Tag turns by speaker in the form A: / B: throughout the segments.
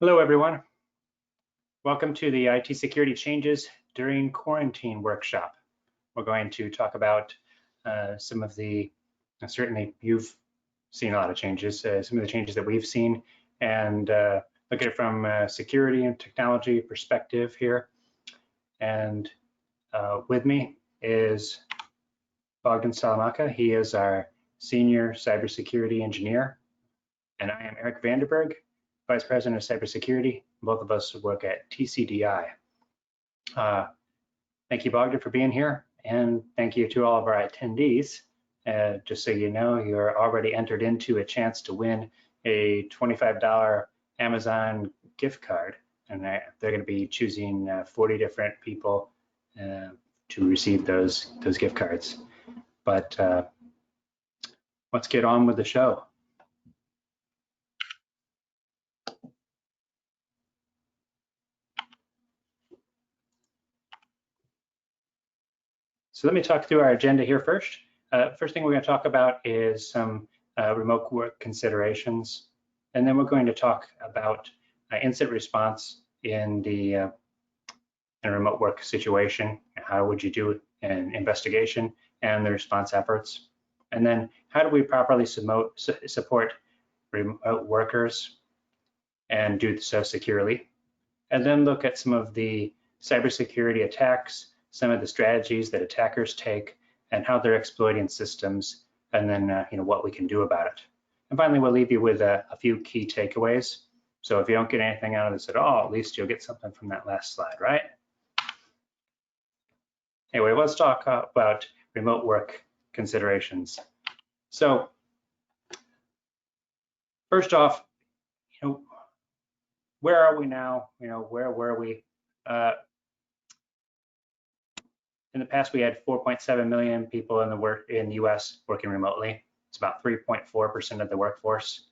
A: Hello, everyone. Welcome to the IT security changes during quarantine workshop. We're going to talk about some of the, certainly you've seen a lot of changes, some of the changes that we've seen, and look at it from a security and technology perspective here. And with me is Bogdan Salamaka. He is our senior cybersecurity engineer, and I am Eric Vanderberg, Vice President of Cybersecurity. Both of us work at TCDI. Thank you, Bogdan, for being here, and thank you to all of our attendees. Just so you know, you're already entered into a chance to win a $25 Amazon gift card, and they're going to be choosing 40 different people to receive those gift cards. But let's get on with the show. So let me talk through our agenda here first. First thing we're going to talk about is some remote work considerations, and then we're going to talk about incident response in the in a remote work situation. How would you do an investigation and the response efforts? And then how do we properly support remote workers and do so securely? And then look at some of the cybersecurity attacks, some of the strategies that attackers take, and how they're exploiting systems, and then what we can do about it. And finally, we'll leave you with a few key takeaways. So if you don't get anything out of this at all, at least you'll get something from that last slide, right? Anyway, let's talk about remote work considerations. So first off, where are we now? Where were we? In the past, we had 4.7 million people in the U.S. working remotely. It's about 3.4% of the workforce,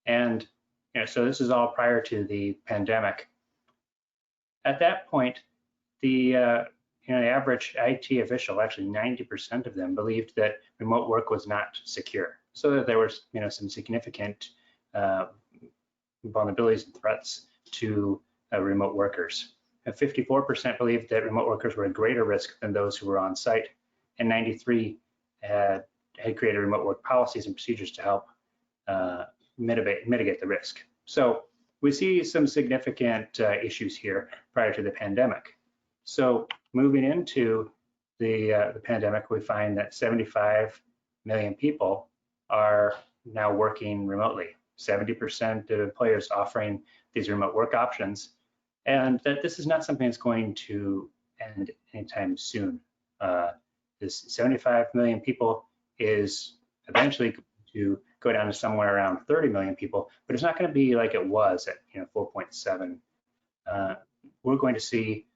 A: and so this is all prior to the pandemic. At that point, the average IT official, actually 90% of them, believed that remote work was not secure, so that there was some significant vulnerabilities and threats to remote workers. 54% believed that remote workers were at greater risk than those who were on site, and 93% had created remote work policies and procedures to help mitigate the risk. So we see some significant issues here prior to the pandemic. So moving into the pandemic, we find that 75 million people are now working remotely. 70% of employers offering these remote work options, and that this is not something that's going to end anytime soon. This 75 million people is eventually going to go down to somewhere around 30 million people, but it's not going to be like it was at 4.7. We're going to see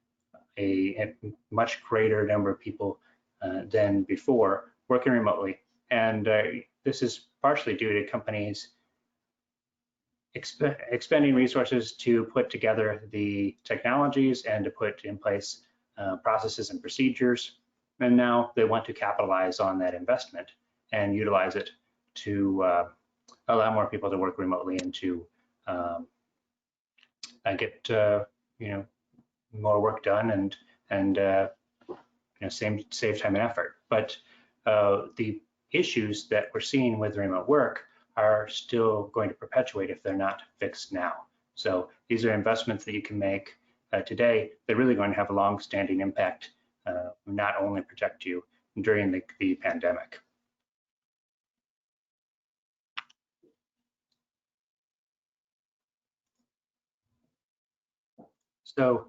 A: a much greater number of people than before working remotely, and this is partially due to companies expending resources to put together the technologies and to put in place processes and procedures. And now they want to capitalize on that investment and utilize it to allow more people to work remotely and to get more work done and save time and effort. But the issues that we're seeing with remote work are still going to perpetuate if they're not fixed now. So these are investments that you can make today. They're really going to have a long-standing impact, not only protect you during the pandemic. So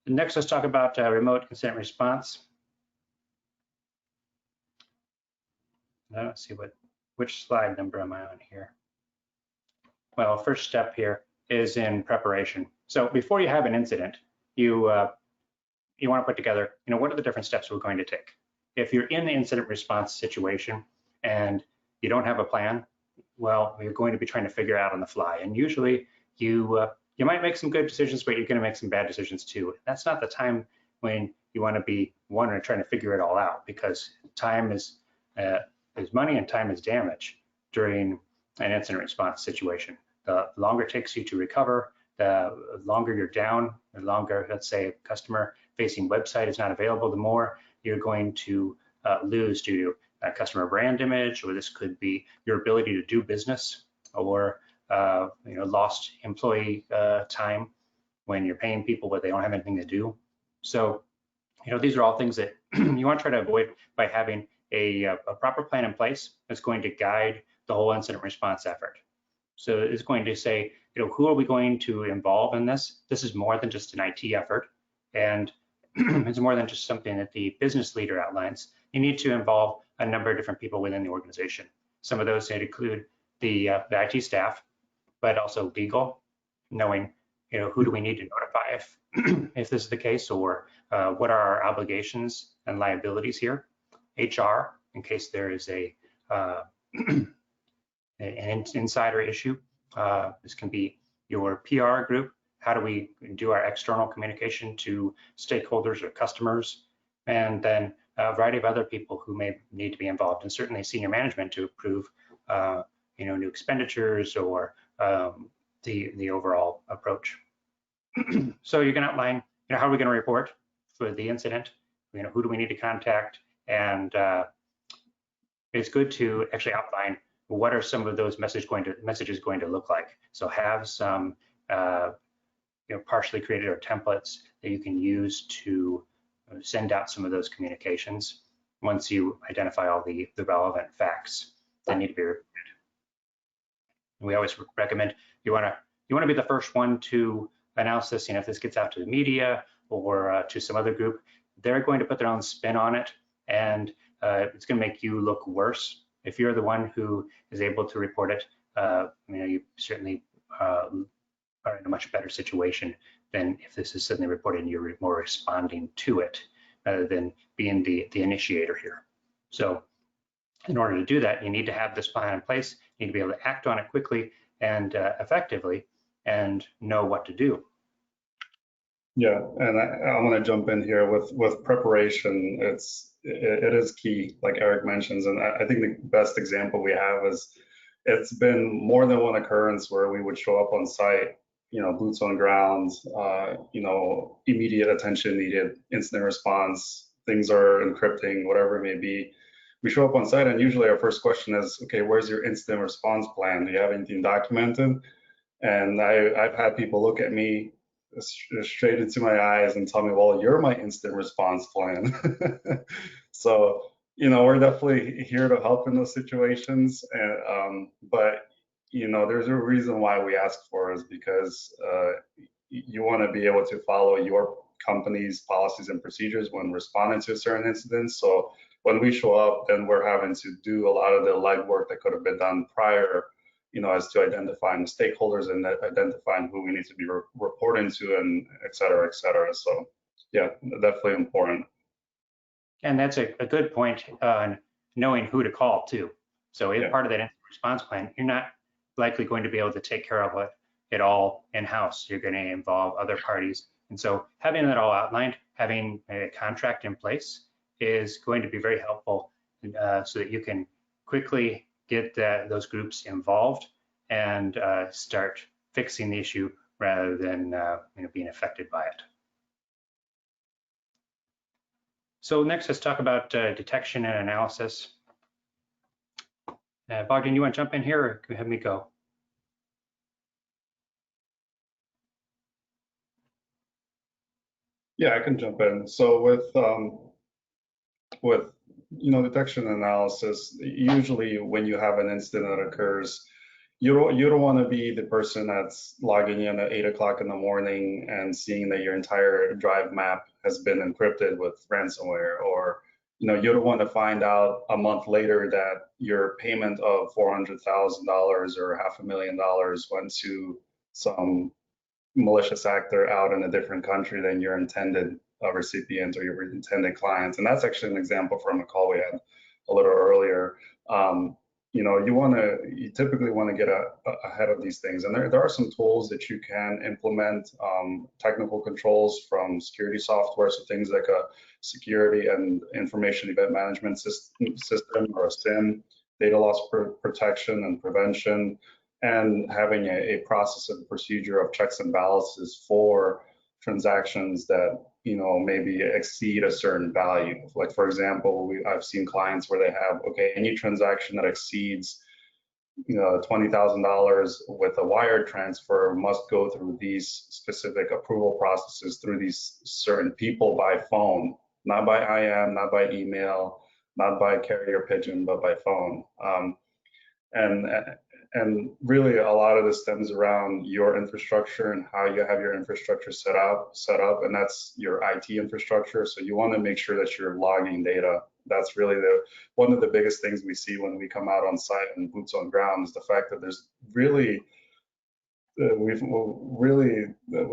A: next, let's talk about remote incident response. Let's see which slide number am I on here? Well, first step here is in preparation. So before you have an incident, you want to put together, what are the different steps we're going to take? If you're in the incident response situation and you don't have a plan, well, you're going to be trying to figure out on the fly. And usually you might make some good decisions, but you're going to make some bad decisions too. That's not the time when you want to be trying to figure it all out, because time is money and time is damage during an incident response situation. the longer it takes you to recover, the longer you're down, the longer, let's say, a customer-facing website is not available, the more you're going to lose due to customer brand image, or this could be your ability to do business, or lost employee time when you're paying people but they don't have anything to do. So, these are all things that you want to try to avoid by having a proper plan in place that's going to guide the whole incident response effort. So it's going to say, who are we going to involve in this? This is more than just an IT effort, and it's more than just something that the business leader outlines. You need to involve a number of different people within the organization. Some of those include the IT staff, but also legal, knowing who do we need to notify if this is the case, or what are our obligations and liabilities here. HR, in case there is an insider issue. This can be your PR group. How do we do our external communication to stakeholders or customers? And then a variety of other people who may need to be involved, and certainly senior management to approve new expenditures or the overall approach. So you can outline how are we going to report for the incident, who do we need to contact, and it's good to actually outline what are some of those messages going to look like. So have some partially created or templates that you can use to send out some of those communications once you identify all the relevant facts that need to be reported. We always recommend you want to be the first one to announce this. If this gets out to the media or to some other group, they're going to put their own spin on it, and it's going to make you look worse. If you're the one who is able to report it, you certainly are in a much better situation than if this is suddenly reported and you're more responding to it rather than being the initiator here. So in order to do that, you need to have this plan in place. You need to be able to act on it quickly and effectively and know what to do.
B: Yeah, and I want to jump in here with preparation. It is key, like Eric mentions, and I think the best example we have is it's been more than one occurrence where we would show up on site, boots on ground, immediate attention needed, incident response, things are encrypting, whatever it may be. We show up on site, and usually our first question is, okay, where's your incident response plan? Do you have anything documented? And I've had people look at me straight into my eyes and tell me, well, you're my instant response plan. So, we're definitely here to help in those situations. And, but, there's a reason why we ask for it, is because you want to be able to follow your company's policies and procedures when responding to certain incidents. So when we show up, then we're having to do a lot of the legwork that could have been done prior, as to identifying stakeholders and identifying who we need to be reporting to, and et cetera, et cetera. So yeah, definitely important.
A: And that's a good point on knowing who to call too. So as part of that incident response plan, you're not likely going to be able to take care of it all in-house. You're going to involve other parties. And so having that all outlined, having a contract in place is going to be very helpful so that you can quickly get those groups involved and start fixing the issue rather than being affected by it. So next, let's talk about detection and analysis. Bogdan, you want to jump in here, or can you have me go?
B: Yeah, I can jump in. So with detection and analysis, usually when you have an incident that occurs, you don't want to be the person that's logging in at 8 o'clock in the morning and seeing that your entire drive map has been encrypted with ransomware, or you don't want to find out a month later that your payment of $400,000 or $500,000 went to some malicious actor out in a different country than your intended recipient or your intended clients. And that's actually an example from a call we had a little earlier. You typically want to get ahead of these things. And there are some tools that you can implement, technical controls from security software, so things like a security and information event management system or a SIM, data loss protection and prevention. and having a process and procedure of checks and balances for transactions that maybe exceed a certain value. Like for example, I've seen clients where they have, okay, any transaction that exceeds $20,000 with a wire transfer must go through these specific approval processes through these certain people by phone, not by IM, not by email, not by carrier pigeon, but by phone. And and really a lot of this stems around your infrastructure and how you have your infrastructure set up, and that's your IT infrastructure. So you want to make sure that you're logging data. That's really one of the biggest things we see when we come out on site and boots on ground is the fact that there's really we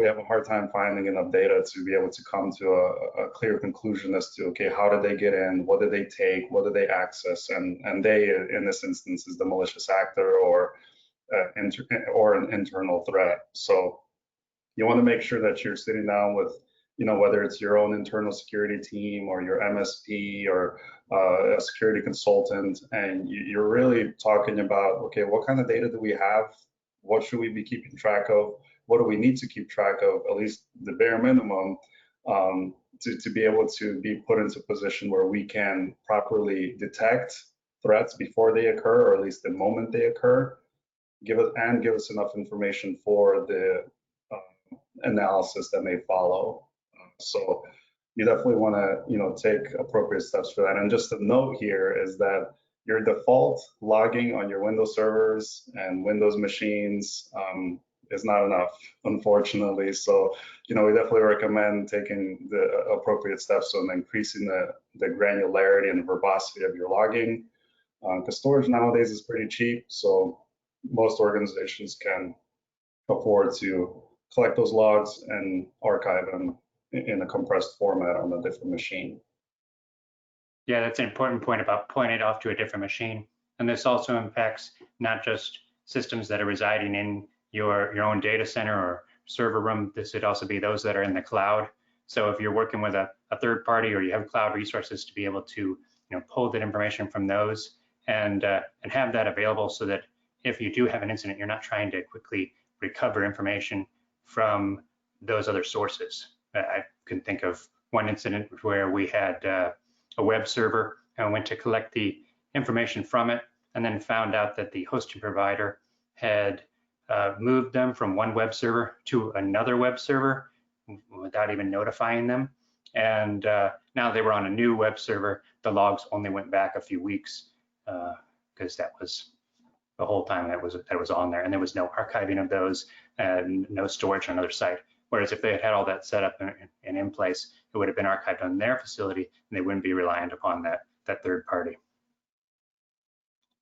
B: have a hard time finding enough data to be able to come to a clear conclusion as to, okay, how did they get in, what did they take, what did they access, and they in this instance is the malicious actor or an internal threat. So you want to make sure that you're sitting down with, whether it's your own internal security team or your MSP or a security consultant, and you're really talking about, okay, what kind of data do we have? What should we be keeping track of? What do we need to keep track of? At least the bare minimum to be able to be put into a position where we can properly detect threats before they occur, or at least the moment they occur. Give us enough information for the analysis that may follow. So you definitely want to take appropriate steps for that. And just a note here is that your default logging on your Windows servers and Windows machines is not enough, unfortunately. So we definitely recommend taking the appropriate steps on increasing the granularity and the verbosity of your logging, because storage nowadays is pretty cheap. So most organizations can afford to collect those logs and archive them in a compressed format on a different machine.
A: Yeah, that's an important point about pulling it off to a different machine. And this also impacts not just systems that are residing in your own data center or server room. This would also be those that are in the cloud. So if you're working with a third party or you have cloud resources, to be able to pull that information from those and have that available so that if you do have an incident, you're not trying to quickly recover information from those other sources. I can think of one incident where we had a web server and went to collect the information from it and then found out that the hosting provider had moved them from one web server to another web server without even notifying them. And now they were on a new web server. The logs only went back a few weeks because that was the whole time that was on there, and there was no archiving of those and no storage on another site. Whereas if they had all that set up and in place, it would have been archived on their facility, and they wouldn't be reliant upon that third party.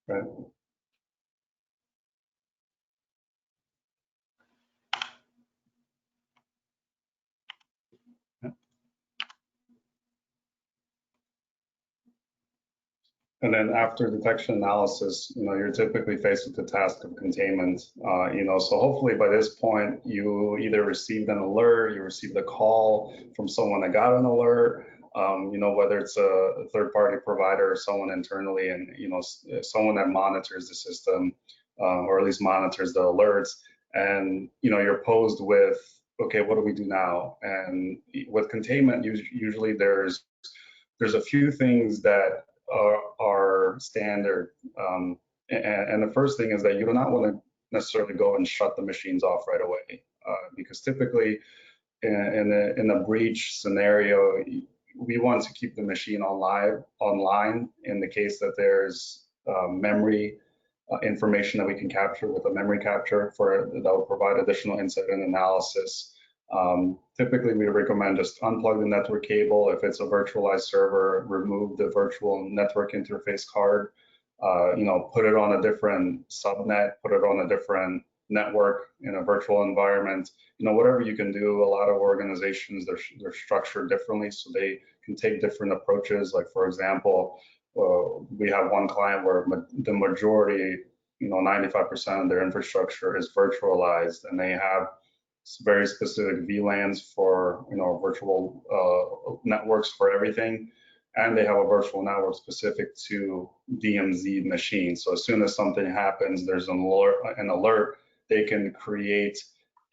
B: Right. And then after detection analysis, you're typically faced with the task of containment. So hopefully by this point, you either received an alert, you received a call from someone that got an alert, whether it's a third-party provider or someone internally, and someone that monitors the system, or at least monitors the alerts. And you're posed with, okay, what do we do now? And with containment, usually there's a few things that are standard. And the first thing is that you do not want to necessarily go and shut the machines off right away, because typically in a breach scenario, we want to keep the machine online in the case that there's memory information that we can capture with a memory capture that will provide additional incident analysis. Typically, we recommend just unplug the network cable. If it's a virtualized server, remove the virtual network interface card, put it on a different subnet, put it on a different network in a virtual environment. Whatever you can do. A lot of organizations, they're structured differently, so they can take different approaches. Like, for example, we have one client where the majority, 95% of their infrastructure is virtualized, and they have very specific VLANs for virtual networks for everything. and they have a virtual network specific to DMZ machines. So as soon as something happens, there's an alert, they can create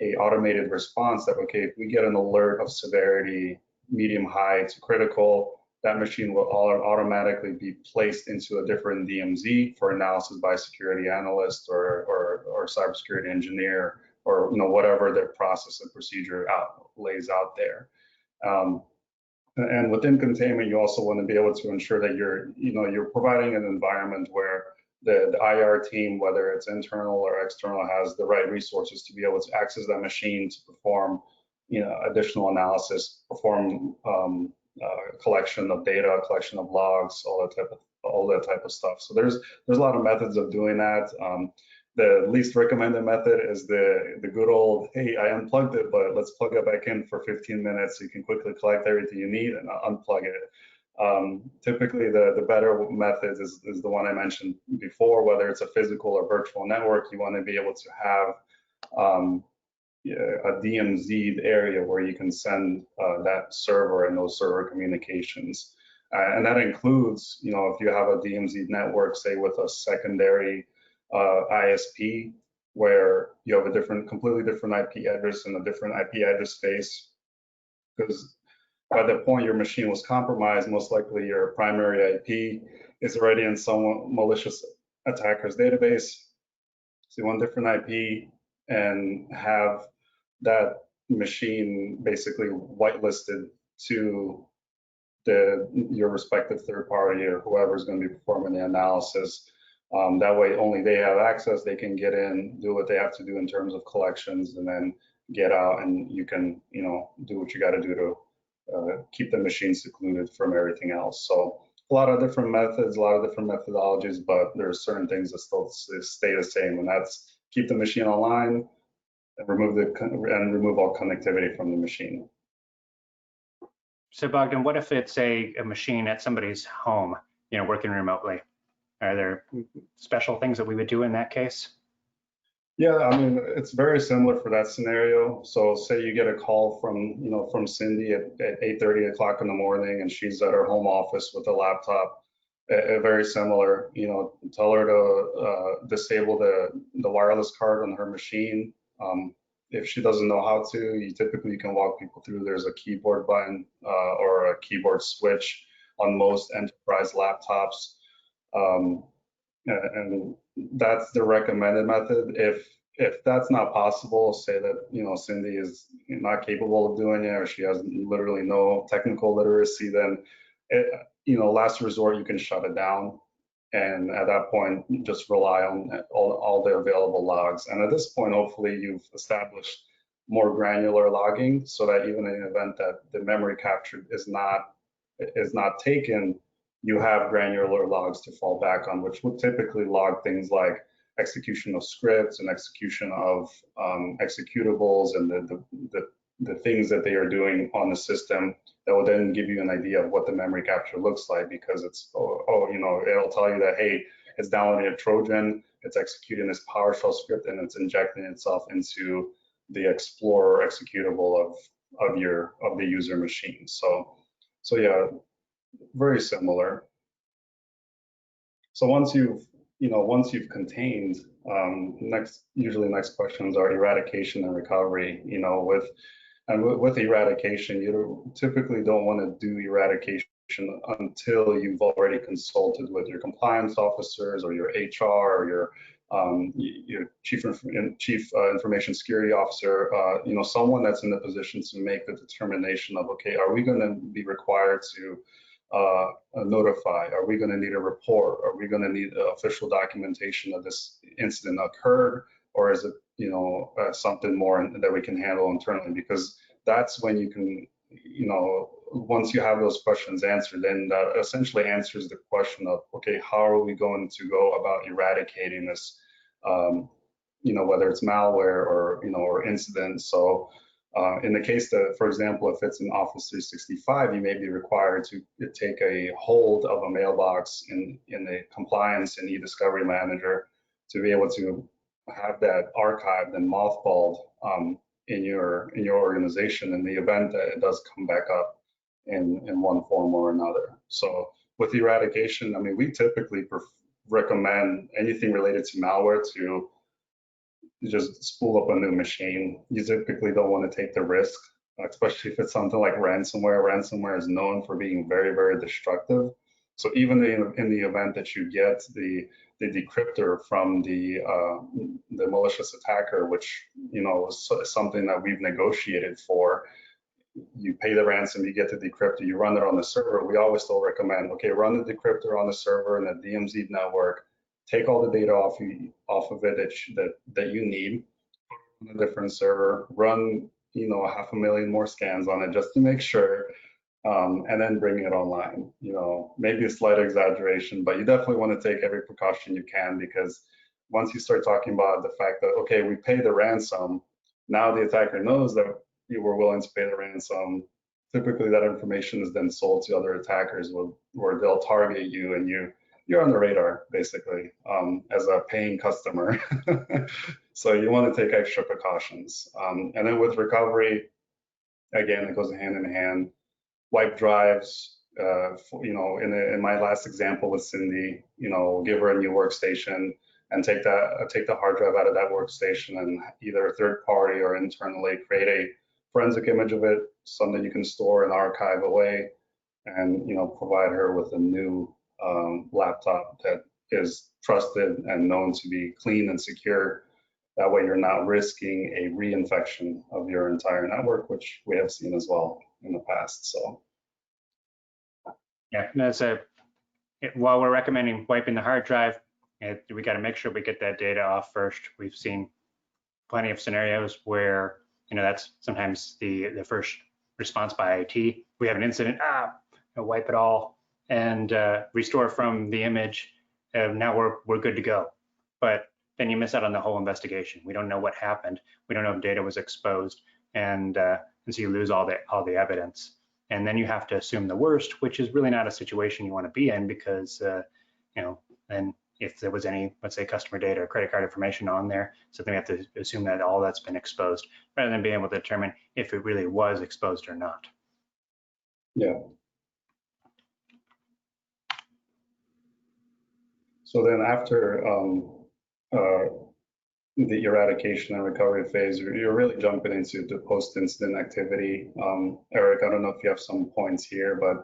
B: a automated response that, okay, if we get an alert of severity, medium, high to critical, that machine will automatically be placed into a different DMZ for analysis by a security analyst or cybersecurity engineer, or whatever their process and procedure lays out there. And within containment, you also want to be able to ensure that you're providing an environment where the IR team, whether it's internal or external, has the right resources to be able to access that machine to perform additional analysis, perform collection of data, collection of logs, all that type of stuff. So there's a lot of methods of doing that. The least recommended method is the good old, hey, I unplugged it, but let's plug it back in for 15 minutes so you can quickly collect everything you need and unplug it. Typically, the better method is the one I mentioned before, whether it's a physical or virtual network. You want to be able to have a DMZ area where you can send that server and those server communications. And that includes, if you have a DMZ network, say with a secondary ISP, where you have a completely different IP address and a different IP address space, because by the point your machine was compromised, most likely your primary IP is already in some malicious attacker's database. So you want different IP and have that machine basically whitelisted to your respective third party or whoever is going to be performing the analysis. That way only they have access, they can get in, do what they have to do in terms of collections, and then get out, and you can do what you got to do to keep the machine secluded from everything else. So a lot of different methods, a lot of different methodologies, but there's certain things that still stay the same, and that's keep the machine online and remove all connectivity from the machine.
A: So Bogdan, what if it's a machine at somebody's home, working remotely? Are there special things that we would do in that case?
B: Yeah, I mean, it's very similar for that scenario. So say you get a call from Cindy at 8:30 o'clock in the morning, and she's at her home office with a laptop. Very similar, tell her to disable the wireless card on her machine. If she doesn't know how to, you typically can walk people through. There's a keyboard button or a keyboard switch on most enterprise laptops. And that's the recommended method. If that's not possible, say that Cindy is not capable of doing it, or she has literally no technical literacy, then last resort, you can shut it down, and at that point just rely on all the available logs. And at this point, hopefully you've established more granular logging, so that even in the event that the memory captured is not taken, you have granular logs to fall back on, which would typically log things like execution of scripts and execution of executables and the things that they are doing on the system. That will then give you an idea of what the memory capture looks like, because it's it'll tell you that, hey, it's downloading a Trojan, it's executing this PowerShell script, and it's injecting itself into the Explorer executable of the user machine. So yeah, very similar. So once you've contained, usually next questions are eradication and recovery. With eradication, you typically don't want to do eradication until you've already consulted with your compliance officers or your HR or your chief information security officer, someone that's in the position to make the determination of, okay, are we going to be required to notify? Are we going to need a report? Are we going to need official documentation of this incident occurred? Or is it, something more that we can handle internally? Because that's when you can, once you have those questions answered, then that essentially answers the question of, okay, how are we going to go about eradicating this, whether it's malware or incidents. So in the case that, for example, if it's in Office 365, you may be required to take a hold of a mailbox in the compliance and e-discovery manager to be able to have that archived and mothballed in your organization in the event that it does come back up. in one form or another. So with eradication, I mean, we typically recommend anything related to malware to just spool up a new machine. You typically don't want to take the risk, especially if it's something like ransomware. Ransomware is known for being very, very destructive. So even in the event that you get the decryptor from the malicious attacker, which is something that we've negotiated for, you pay the ransom, you get the decryptor, you run it on the server. We always still recommend, okay, run the decryptor on the server and the DMZ network, take all the data off of it that you need on a different server, run 500,000 more scans on it just to make sure, and then bring it online. Maybe a slight exaggeration, but you definitely want to take every precaution you can, because once you start talking about the fact that, okay, we pay the ransom, now the attacker knows that you were willing to pay the ransom. Typically that information is then sold to other attackers where they'll target you, and you're on the radar basically, as a paying customer. So you want to take extra precautions. And then with recovery, again, it goes hand in hand. Wipe drives, in my last example with Cindy, give her a new workstation and take the hard drive out of that workstation, and either a third party or internally create a forensic image of it, something you can store and archive away, and provide her with a new laptop that is trusted and known to be clean and secure. That way you're not risking a reinfection of your entire network, which we have seen as well in the past. So
A: yeah, while we're recommending wiping the hard drive, we got to make sure we get that data off first. We've seen plenty of scenarios where that's sometimes the first response by IT. We have an incident, wipe it all and restore from the image. Now we're good to go. But then you miss out on the whole investigation. We don't know what happened. We don't know if data was exposed, and so you lose all the evidence. And then you have to assume the worst, which is really not a situation you want to be in, because then if there was any, let's say, customer data or credit card information on there, so then we have to assume that all that's been exposed, rather than being able to determine if it really was exposed or not.
B: Yeah. So then after the eradication and recovery phase, you're really jumping into the post-incident activity. Eric, I don't know if you have some points here, but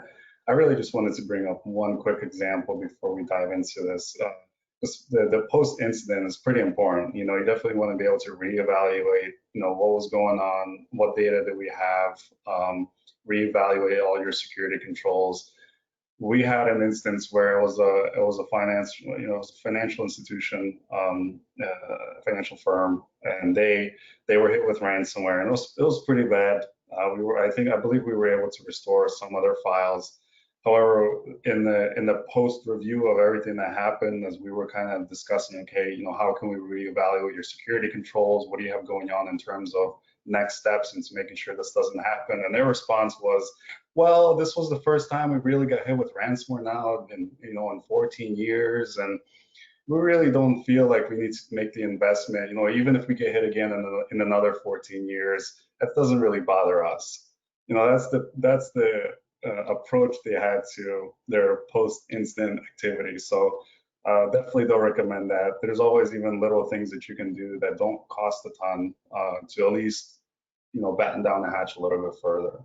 B: I really just wanted to bring up one quick example before we dive into this. The post-incident is pretty important. You definitely want to be able to reevaluate, what was going on, what data do we have, reevaluate all your security controls. We had an instance where it was a financial institution, financial firm, and they were hit with ransomware, and it was pretty bad. I believe we were able to restore some other files. However, in the post review of everything that happened, as we were kind of discussing, okay, how can we reevaluate your security controls? What do you have going on in terms of next steps into making sure this doesn't happen? And their response was, well, this was the first time we really got hit with ransomware now in 14 years, and we really don't feel like we need to make the investment. Even if we get hit again in another 14 years, that doesn't really bother us. That's the approach they had to their post-incident activity. So definitely don't recommend that. There's always even little things that you can do that don't cost a ton to at least batten down the hatch a little bit further.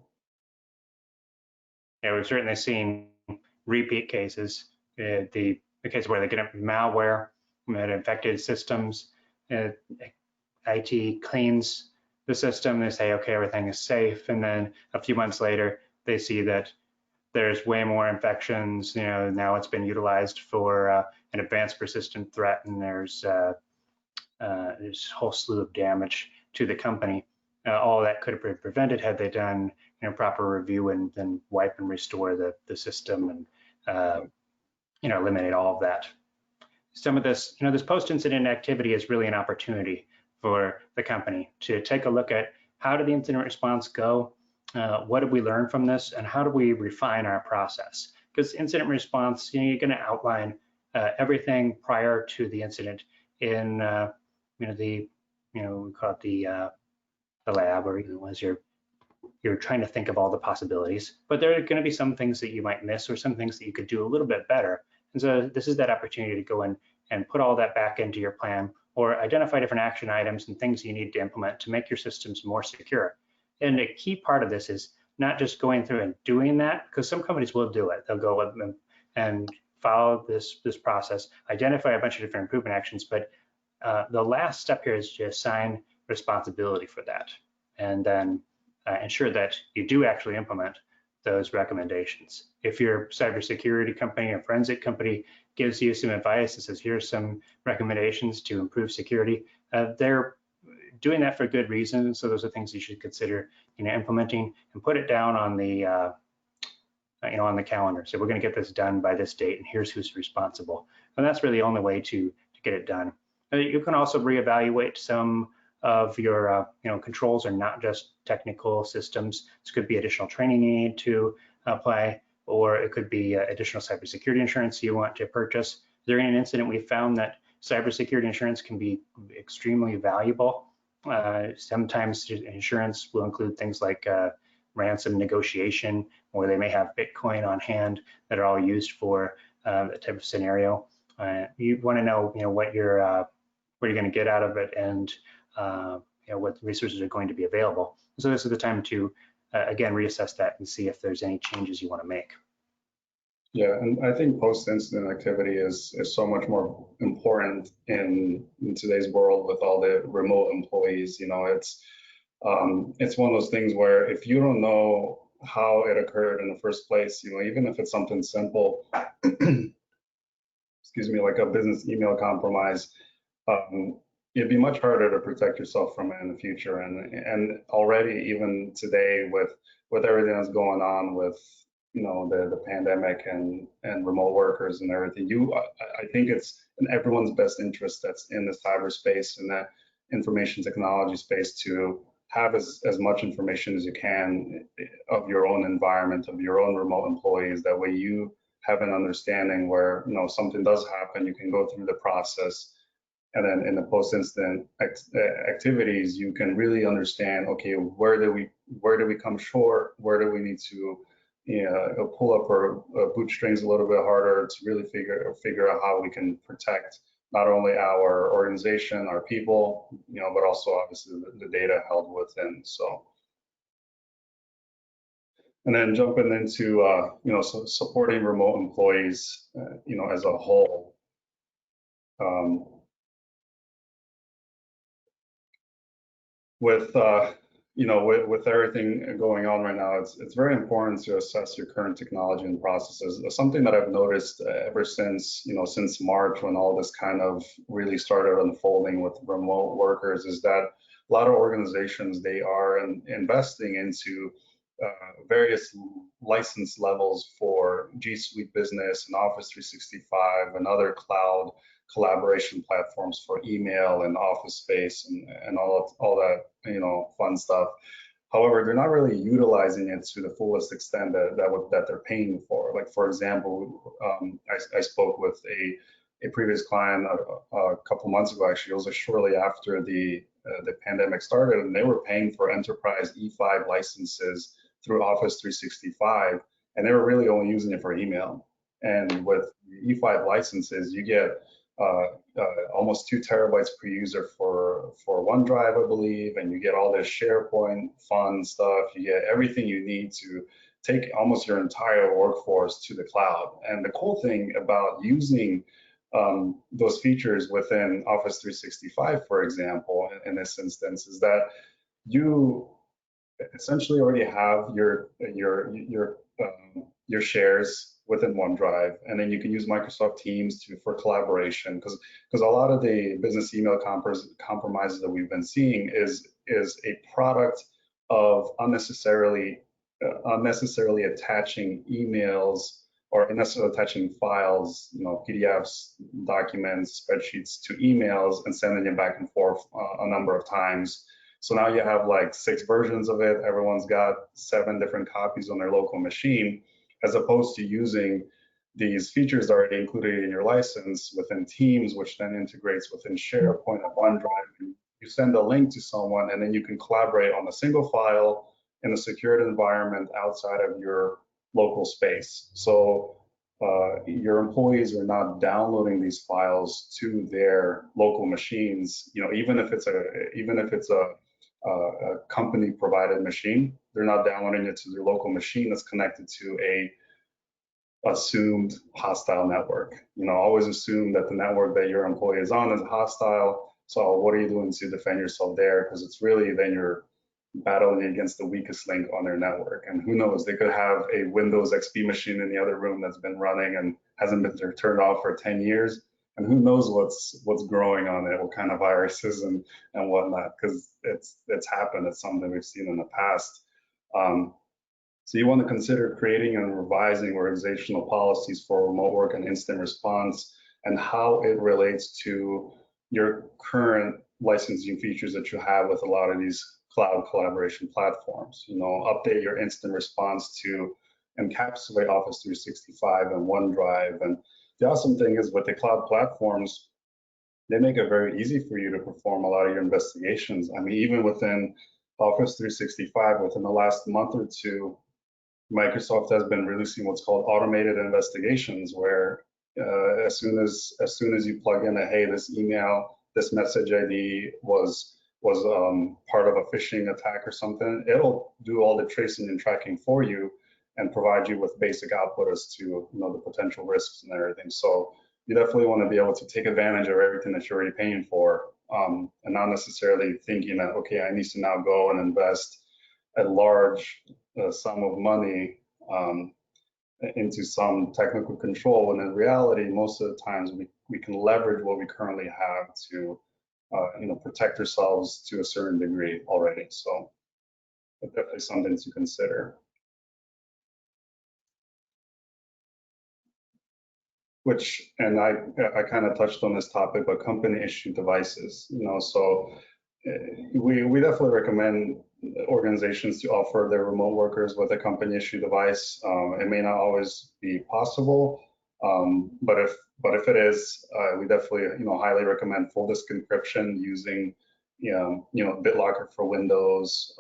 A: Yeah, we've certainly seen repeat cases. The case where they get malware that infected systems, IT cleans the system, they say, okay, everything is safe, and then a few months later, they see that there's way more infections. Now it's been utilized for an advanced persistent threat, and there's a whole slew of damage to the company. All that could have been prevented had they done proper review and then wipe and restore the system and eliminate all of that. Some of this, this post-incident activity is really an opportunity for the company to take a look at how did the incident response go, what did we learn from this, and how do we refine our process? Because incident response, you're going to outline everything prior to the incident in we call it the lab, or even was your you're trying to think of all the possibilities, but there are going to be some things that you might miss or some things that you could do a little bit better. And so this is that opportunity to go in and put all that back into your plan, or identify different action items and things you need to implement to make your systems more secure. And a key part of this is not just going through and doing that, because some companies will do it. They'll go and follow this process, identify a bunch of different improvement actions, but the last step here is to assign responsibility for that, and then ensure that you do actually implement those recommendations. If your cybersecurity company or forensic company gives you some advice and says, here's some recommendations to improve security, they're doing that for good reason. So those are things you should consider, implementing, and put it down on the on the calendar. So we're going to get this done by this date, and here's who's responsible. And that's really the only way to get it done. You can also reevaluate some of your controls are not just technical systems. This could be additional training you need to apply, or it could be additional cybersecurity insurance you want to purchase. During an incident, we found that cybersecurity insurance can be extremely valuable. Sometimes insurance will include things like ransom negotiation, or they may have Bitcoin on hand that are all used for that type of scenario. You want to know, what you're going to get out of it, and what resources are going to be available. So this is the time to again reassess that and see if there's any changes you want to make.
B: Yeah, and I think post-incident activity is so much more important in today's world with all the remote employees. It's one of those things where if you don't know how it occurred in the first place, even if it's something simple, excuse me, like a business email compromise, it'd be much harder to protect yourself from it in the future. And already, even today, with everything that's going on with the pandemic and remote workers and everything, I think it's in everyone's best interest that's in the cyberspace and that information technology space to have as much information as you can of your own environment, of your own remote employees. That way you have an understanding where something does happen, you can go through the process. And then in the post-incident activities, you can really understand, okay, where do we come short? Where do we need to pull up our bootstrings a little bit harder to really figure out how we can protect not only our organization, our people, but also obviously the data held within. So, and then jumping into supporting remote employees, as a whole. With everything going on right now, it's very important to assess your current technology and processes. Something that I've noticed ever since March, when all this kind of really started unfolding with remote workers, is that a lot of organizations, they are investing into various license levels for G Suite Business and Office 365 and other cloud collaboration platforms for email and office space and all that fun stuff. However, they're not really utilizing it to the fullest extent that they're paying for. Like, for example, I spoke with a previous client a couple months ago. Actually, it was shortly after the pandemic started, and they were paying for enterprise E5 licenses through Office 365, and they were really only using it for email. And with E5 licenses, you get almost 2 terabytes per user for OneDrive, I believe, and you get all this SharePoint fun stuff. You get everything you need to take almost your entire workforce to the cloud. And the cool thing about using those features within Office 365, for example, in this instance, is that you essentially already have your shares within OneDrive, and then you can use Microsoft Teams for collaboration, because a lot of the business email compromises that we've been seeing is a product of unnecessarily attaching emails or unnecessarily attaching files, PDFs, documents, spreadsheets to emails and sending it back and forth a number of times. So now you have like 6 versions of it. Everyone's got 7 different copies on their local machine, as opposed to using these features already included in your license within Teams, which then integrates within SharePoint and OneDrive. You send a link to someone, and then you can collaborate on a single file in a secured environment outside of your local space. So your employees are not downloading these files to their local machines. Even if it's a company provided machine, they're not downloading it to their local machine that's connected to a assumed hostile network. Always assume that the network that your employee is on is hostile. So what are you doing to defend yourself there? Because it's really then you're battling against the weakest link on their network. And who knows, they could have a Windows XP machine in the other room that's been running and hasn't been turned off for 10 years. And who knows what's growing on it, what kind of viruses and whatnot, because it's happened. It's something we've seen in the past. So you want to consider creating and revising organizational policies for remote work and instant response and how it relates to your current licensing features that you have with a lot of these cloud collaboration platforms. Update your instant response to encapsulate Office 365 and OneDrive. And the awesome thing is with the cloud platforms, they make it very easy for you to perform a lot of your investigations. I mean, even within Office 365, within the last month or two, Microsoft has been releasing what's called automated investigations, where as soon as you plug in a, hey, this email, this message ID was part of a phishing attack or something, it'll do all the tracing and tracking for you and provide you with basic output as to the potential risks and everything. So you definitely want to be able to take advantage of everything that you're already paying for, and not necessarily thinking that, okay, I need to now go and invest a large sum of money into some technical control, when in reality, most of the times we can leverage what we currently have to protect ourselves to a certain degree already. So it's definitely something to consider. And I kind of touched on this topic, but company issued devices, so we definitely recommend organizations to offer their remote workers with a company issue device. It may not always be possible, but if it is, we definitely highly recommend full disk encryption using BitLocker for Windows,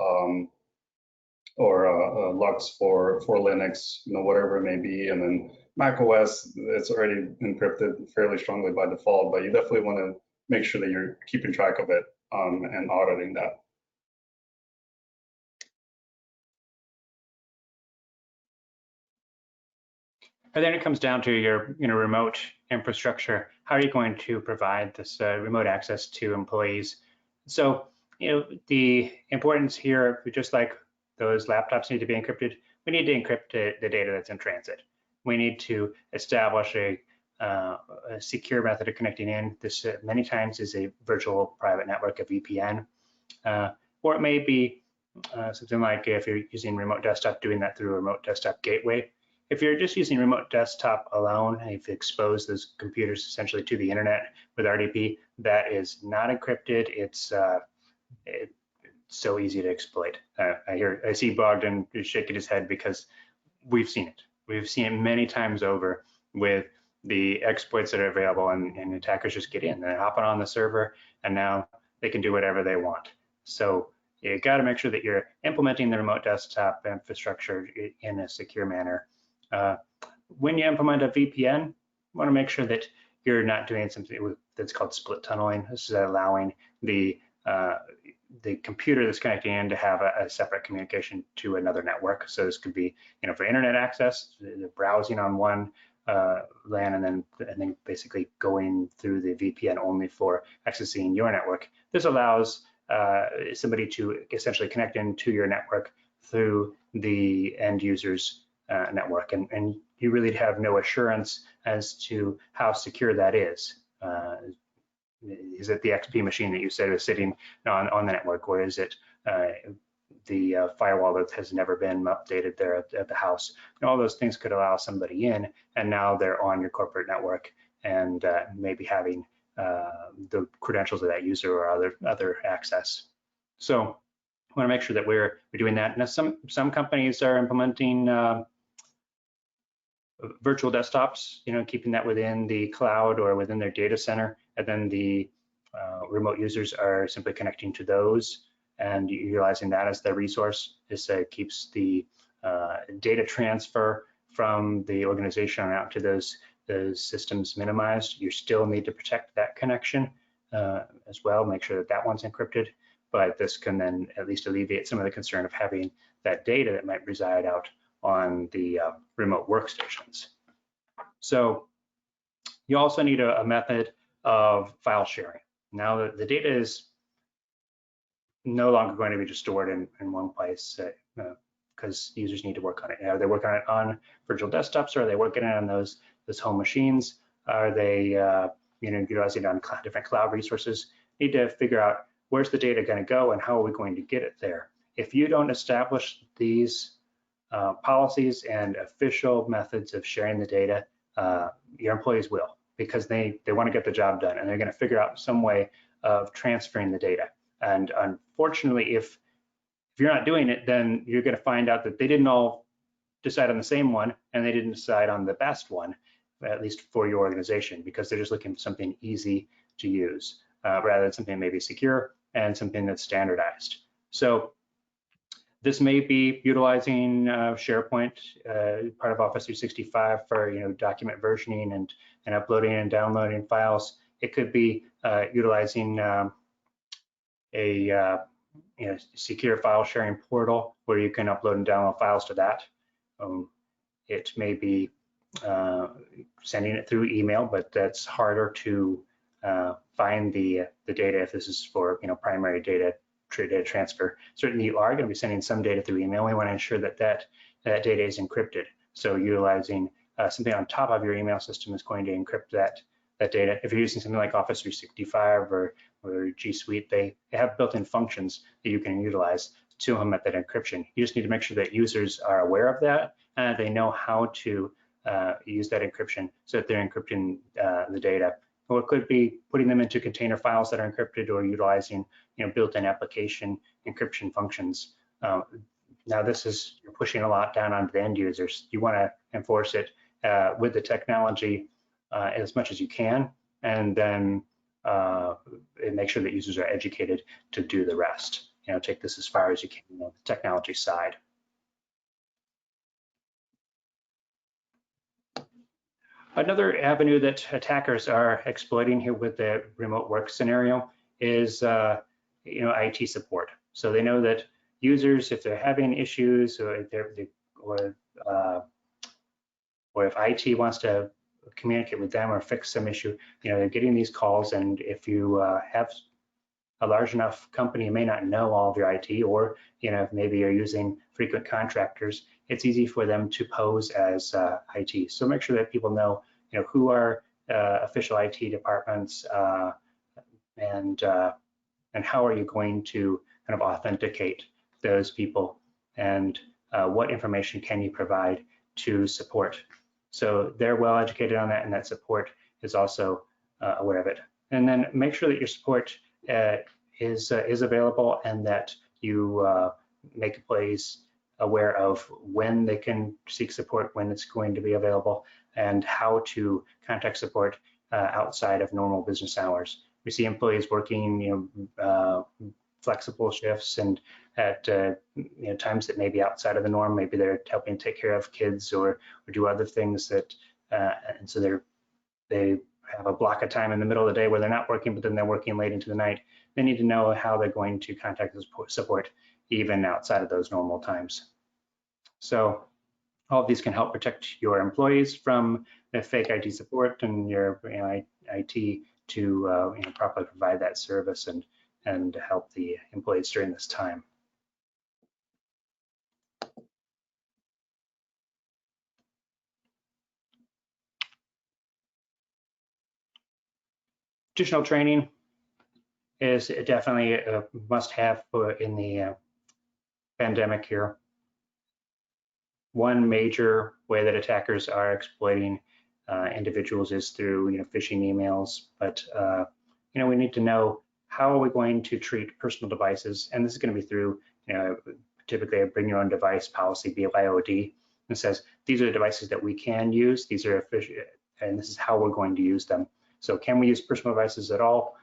B: or Lux for Linux, whatever it may be. And then Mac OS, it's already encrypted fairly strongly by default, but you definitely want to make sure that you're keeping track of it and auditing that.
A: And then it comes down to your remote infrastructure. How are you going to provide this remote access to employees? So the importance here, just like those laptops need to be encrypted, we need to encrypt the data that's in transit. We need to establish a secure method of connecting in. This many times is a virtual private network, a VPN, or it may be something like, if you're using remote desktop, doing that through a remote desktop gateway. If you're just using remote desktop alone, and you've exposed those computers essentially to the internet with RDP, that is not encrypted. It's so easy to exploit. I see Bogdan shaking his head because we've seen it. We've seen it many times over with the exploits that are available, and attackers just get in. They're hopping on the server, and now they can do whatever they want. So you got to make sure that you're implementing the remote desktop infrastructure in a secure manner. When you implement a VPN, you want to make sure that you're not doing something that's called split tunneling. This is allowing the computer that's connecting in to have a separate communication to another network. So this could be, for internet access, browsing on one LAN and then basically going through the VPN only for accessing your network. This allows somebody to essentially connect into your network through the end user's network, and you really have no assurance as to how secure that is. Is it the XP machine that you said is sitting on the network, or is it the firewall that has never been updated there at the house? And all those things could allow somebody in, and now they're on your corporate network and maybe having the credentials of that user or other access. So I want to make sure that we're doing that. Now, some companies are implementing virtual desktops, keeping that within the cloud or within their data center, and then the remote users are simply connecting to those and utilizing that as the resource. This keeps the data transfer from the organization out to those systems minimized. You still need to protect that connection as well, make sure that that one's encrypted, but this can then at least alleviate some of the concern of having that data that might reside out on the remote workstations. So you also need a method of file sharing. Now the data is no longer going to be just stored in one place because users need to work on it. Are they working on it on virtual desktops, or are they working on those home machines? Are they utilizing it on different cloud resources? Need to figure out where's the data going to go and how are we going to get it there. If you don't establish these policies and official methods of sharing the data, your employees will, because they want to get the job done, and they're going to figure out some way of transferring the data. And unfortunately, if you're not doing it, then you're going to find out that they didn't all decide on the same one, and they didn't decide on the best one, at least for your organization, because they're just looking for something easy to use rather than something maybe secure and something that's standardized. So this may be utilizing SharePoint, part of Office 365 for document versioning and uploading and downloading files. It could be utilizing a secure file sharing portal where you can upload and download files to that. It may be sending it through email, but that's harder to find the data if this is for primary data transfer. Certainly you are going to be sending some data through email. We want to ensure that that data is encrypted. So utilizing something on top of your email system is going to encrypt that data. If you're using something like Office 365 or G Suite, they have built-in functions that you can utilize to implement that encryption. You just need to make sure that users are aware of that and they know how to use that encryption so that they're encrypting the data. Or it could be putting them into container files that are encrypted, or utilizing built-in application encryption functions. Now this is, you're pushing a lot down onto the end users. You want to enforce it with the technology as much as you can, and then make sure that users are educated to do the rest. Take this as far as you can on the technology side. Another avenue that attackers are exploiting here with the remote work scenario is IT support. So they know that users, if they're having issues, or if IT wants to communicate with them or fix some issue, they're getting these calls. And if you have a large enough company, you may not know all of your IT, or maybe you're using frequent contractors, it's easy for them to pose as IT. So make sure that people know, who are official IT departments, and how are you going to kind of authenticate those people, and what information can you provide to support. So they're well educated on that, and that support is also aware of it. And then make sure that your support is available, and that you make employees aware of when they can seek support, when it's going to be available, and how to contact support outside of normal business hours. We see employees working, flexible shifts, and at times that may be outside of the norm. Maybe they're helping take care of kids or do other things that, and so they have a block of time in the middle of the day where they're not working, but then they're working late into the night. They need to know how they're going to contact support even outside of those normal times. So all of these can help protect your employees from the fake IT support, and your IT to properly provide that service and help the employees during this time. Additional training is definitely a must-have in the pandemic here. One major way that attackers are exploiting individuals is through phishing emails, but we need to know, how are we going to treat personal devices? And this is going to be through typically a bring your own device policy, BYOD. It says these are the devices that we can use, these are efficient, and this is how we're going to use them. So can we use personal devices at all?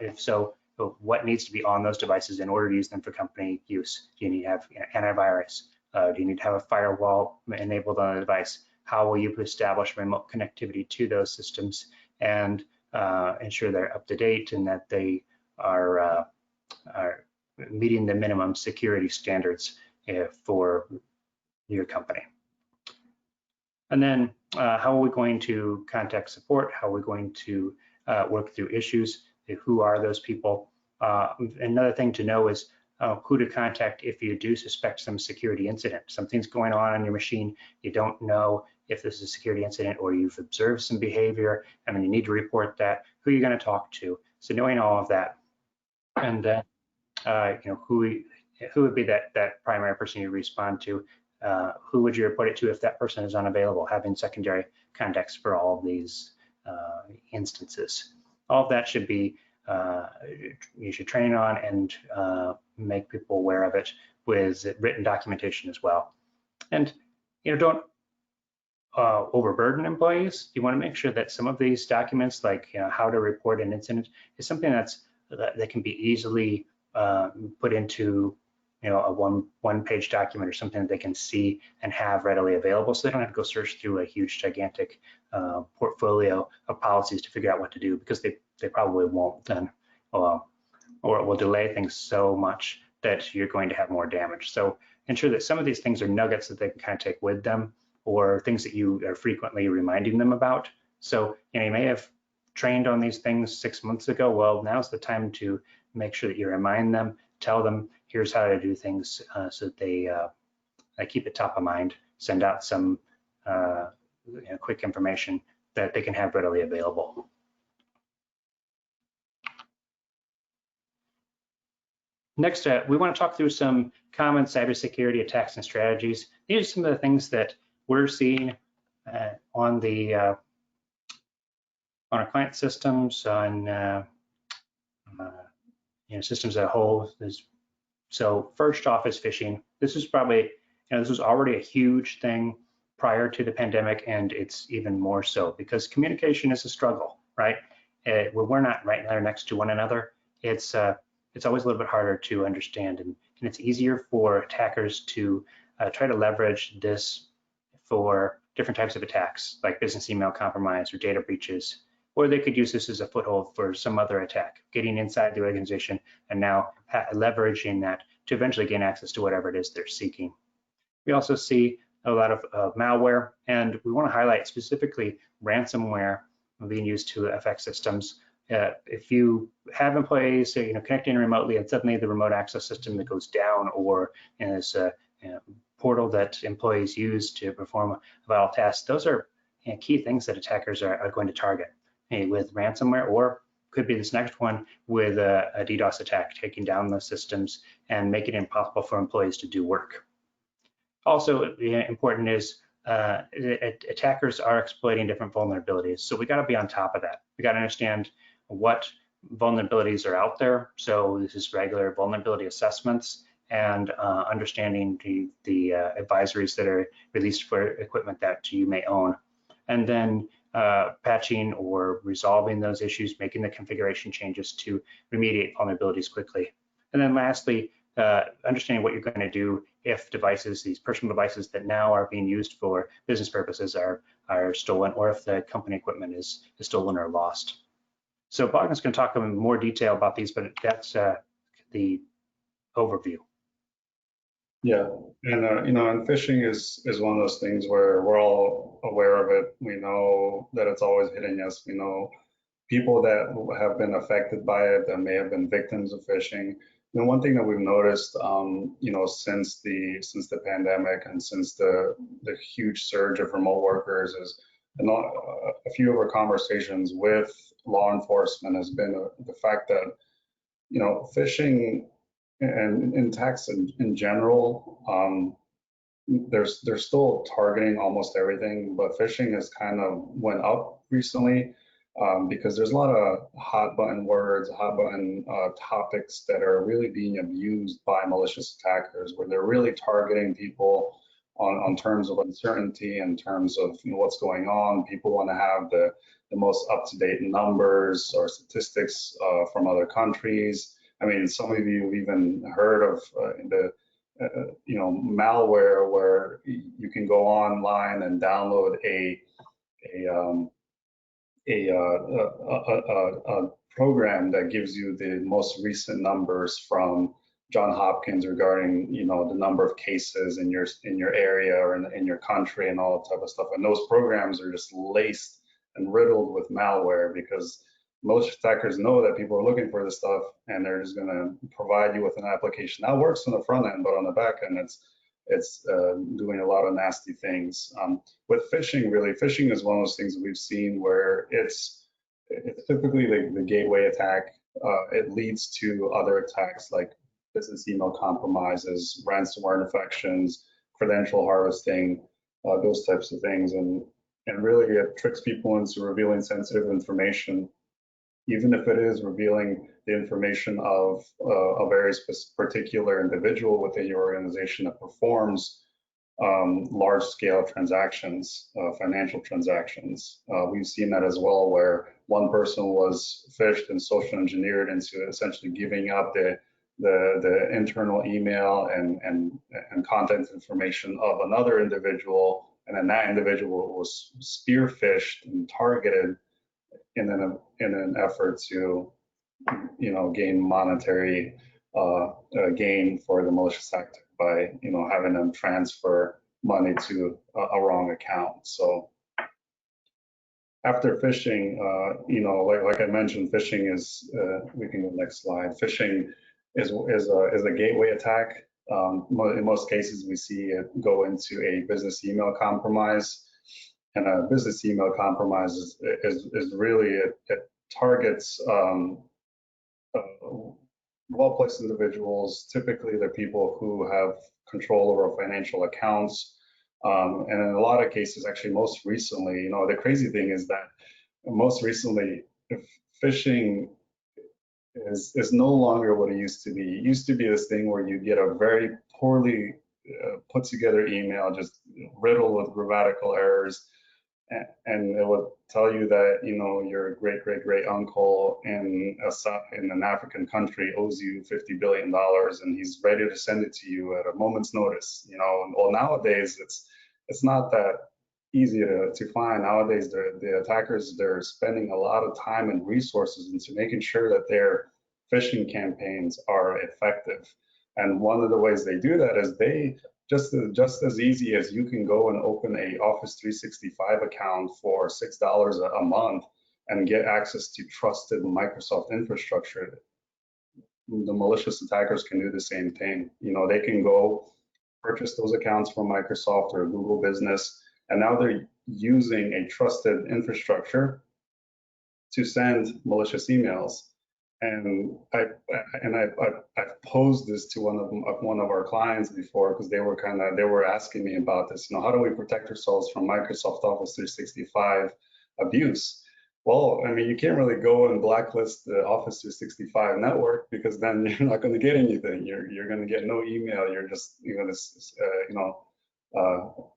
A: If so, what needs to be on those devices in order to use them for company use. Do you need to have antivirus? Do you need to have a firewall enabled on the device? How will you establish remote connectivity to those systems and ensure they're up to date and that they are meeting the minimum security standards for your company? And then how are we going to contact support? How are we going to work through issues? Who are those people? Another thing to know is who to contact if you do suspect some security incident. Something's going on your machine. You don't know if this is a security incident or you've observed some behavior and then you need to report that. Who are you going to talk to? So knowing all of that, and then who would be that primary person you respond to? Who would you report it to if that person is unavailable? Having secondary contacts for all of these instances. All of that should be you should train on and make people aware of it with written documentation as well. And don't overburden employees. You want to make sure that some of these documents, like how to report an incident, is something that can be easily put into a one-page document or something that they can see and have readily available, so they don't have to go search through a huge, gigantic portfolio of policies to figure out what to do, because they probably won't then, or it will delay things so much that you're going to have more damage. So ensure that some of these things are nuggets that they can kind of take with them, or things that you are frequently reminding them about. So you may have trained on these things 6 months ago. Well, now's the time to make sure that you remind them, tell them, here's how to do things, so that they keep it top of mind, send out some quick information that they can have readily available. Next, we want to talk through some common cybersecurity attacks and strategies. These are some of the things that we're seeing on our client systems, on systems as a whole. So first off is phishing. This is probably, this was already a huge thing prior to the pandemic, and it's even more so because communication is a struggle, right? When we're not right there next to one another, it's always a little bit harder to understand, and it's easier for attackers to try to leverage this for different types of attacks, like business email compromise or data breaches, or they could use this as a foothold for some other attack, getting inside the organization and now leveraging that to eventually gain access to whatever it is they're seeking. We also see a lot of malware, and we want to highlight specifically ransomware being used to affect systems. If you have employees connecting remotely and suddenly the remote access system that goes down, or is a portal that employees use to perform a vital task, those are key things that attackers are going to target with ransomware, or could be this next one with a DDoS attack, taking down those systems and making it impossible for employees to do work. Also important is attackers are exploiting different vulnerabilities, so we got to be on top of that. We got to understand what vulnerabilities are out there. So this is regular vulnerability assessments and understanding the advisories that are released for equipment that you may own, and then patching or resolving those issues, making the configuration changes to remediate vulnerabilities quickly. And then lastly, understanding what you're going to do if devices, these personal devices that now are being used for business purposes, are stolen, or if the company equipment is stolen or lost. So Bogdan's going to talk in more detail about these, but that's the overview.
B: Yeah, and and phishing is one of those things where we're all aware of it. We know that it's always hitting us. We know people that have been affected by it, that may have been victims of phishing. One thing that we've noticed, since the pandemic and since the huge surge of remote workers, is a few of our conversations with law enforcement has been the fact that phishing and attacks in general, they're still targeting almost everything, but phishing has kind of went up recently because there's a lot of hot button words, hot button topics that are really being abused by malicious attackers, where they're really targeting people on terms of uncertainty, in terms of what's going on. People want to have the most up-to-date numbers or statistics from other countries. I mean, some of you have even heard of malware, where you can go online and download a program that gives you the most recent numbers from Johns Hopkins regarding the number of cases in your area or in your country and all that type of stuff. And those programs are just laced and riddled with malware, because most attackers know that people are looking for this stuff, and they're just going to provide you with an application that works on the front end, but on the back end, it's doing a lot of nasty things. With phishing, really, phishing is one of those things that we've seen where it's typically the gateway attack. It leads to other attacks like business email compromises, ransomware infections, credential harvesting, those types of things. And really, it tricks people into revealing sensitive information, even if it is revealing the information of a very particular individual within your organization that performs large-scale transactions, financial transactions. We've seen that as well, where one person was phished and social engineered into essentially giving up the internal email and contact information of another individual, and then that individual was spear phished and targeted in an effort to gain monetary gain for the malicious actor by having them transfer money to a wrong account. So after phishing, like I mentioned, phishing is we can go next slide. Phishing is a gateway attack. In most cases, we see it go into a business email compromise. And a business email compromise is really, it targets well-placed individuals. Typically, they're people who have control over financial accounts. And in a lot of cases, actually, most recently, the crazy thing is that most recently, phishing is no longer what it used to be. It used to be this thing where you get a very poorly put together email, just riddled with grammatical errors. And it would tell you that your great uncle in an African country owes you $50 billion, and he's ready to send it to you at a moment's notice. Well, nowadays it's not that easy to find. Nowadays, the attackers, they're spending a lot of time and resources into making sure that their phishing campaigns are effective. And one of the ways they do that is they just as easy as you can go and open a Office 365 account for $6 a month and get access to trusted Microsoft infrastructure, the malicious attackers can do the same thing. They can go purchase those accounts from Microsoft or Google Business, and now they're using a trusted infrastructure to send malicious emails. And I've posed this to one of our clients before, because they were asking me about this. How do we protect ourselves from Microsoft Office 365 abuse? Well, I mean, you can't really go and blacklist the Office 365 network, because then you're not going to get anything. You're going to get no email. You're just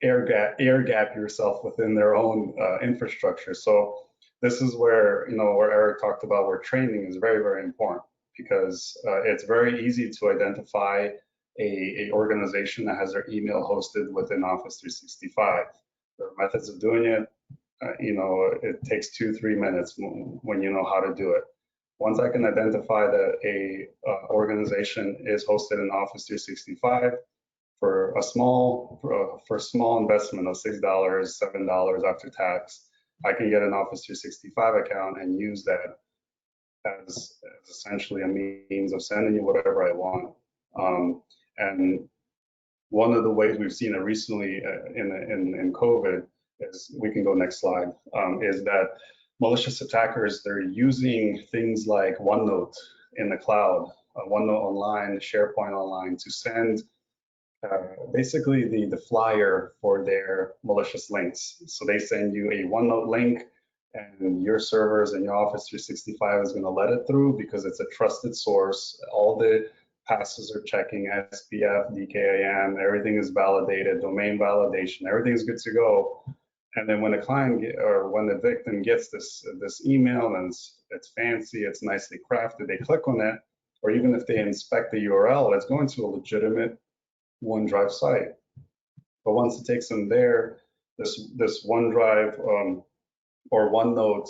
B: air gap yourself within their own infrastructure. So this is where where Eric talked about where training is very, very important, because it's very easy to identify a organization that has their email hosted within Office 365. There are methods of doing it. It takes 2-3 minutes when you know how to do it. Once I can identify that a organization is hosted in Office 365 for a small investment of $6, $7 after tax, I can get an Office 365 account and use that as essentially a means of sending you whatever I want. And one of the ways we've seen it recently in COVID is, we can go next slide, is that malicious attackers, they're using things like OneNote in the cloud, OneNote Online, SharePoint Online, to send basically the flyer for their malicious links. So they send you a OneNote link, and your servers and your Office 365 is going to let it through because it's a trusted source. All the passes are checking, SPF, DKIM, everything is validated, domain validation, everything's good to go. And then when the client or when the victim gets this email and it's fancy, it's nicely crafted, they click on it, or even if they inspect the URL, it's going to a legitimate OneDrive site. But once it takes them there, this OneDrive or OneNote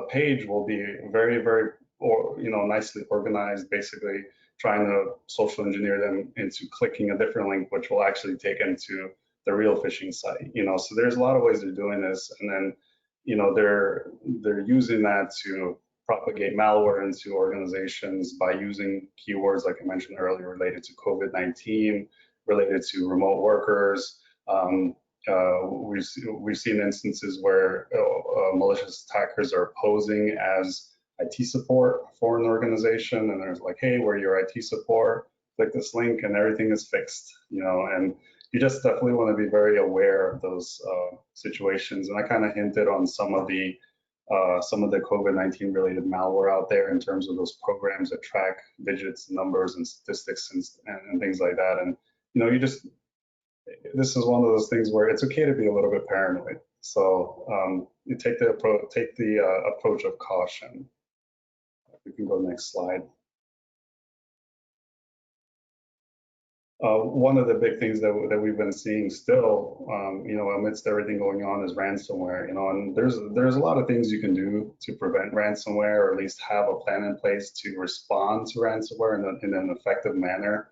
B: page will be very, very, nicely organized, basically trying to social engineer them into clicking a different link, which will actually take them to the real phishing site. So there's a lot of ways they're doing this, and then, they're using that to propagate malware into organizations by using keywords like I mentioned earlier, related to COVID-19, related to remote workers. We've seen instances where malicious attackers are posing as IT support for an organization, and there's like, hey, we're your IT support, click this link and everything is fixed, and you just definitely want to be very aware of those situations. And I kind of hinted on some of the COVID-19 related malware out there in terms of those programs that track digits, numbers, and statistics and things like that. And this is one of those things where it's okay to be a little bit paranoid. So you take the approach of caution. We can go next slide. One of the big things that we've been seeing still, amidst everything going on, is ransomware. And there's a lot of things you can do to prevent ransomware, or at least have a plan in place to respond to ransomware in an effective manner.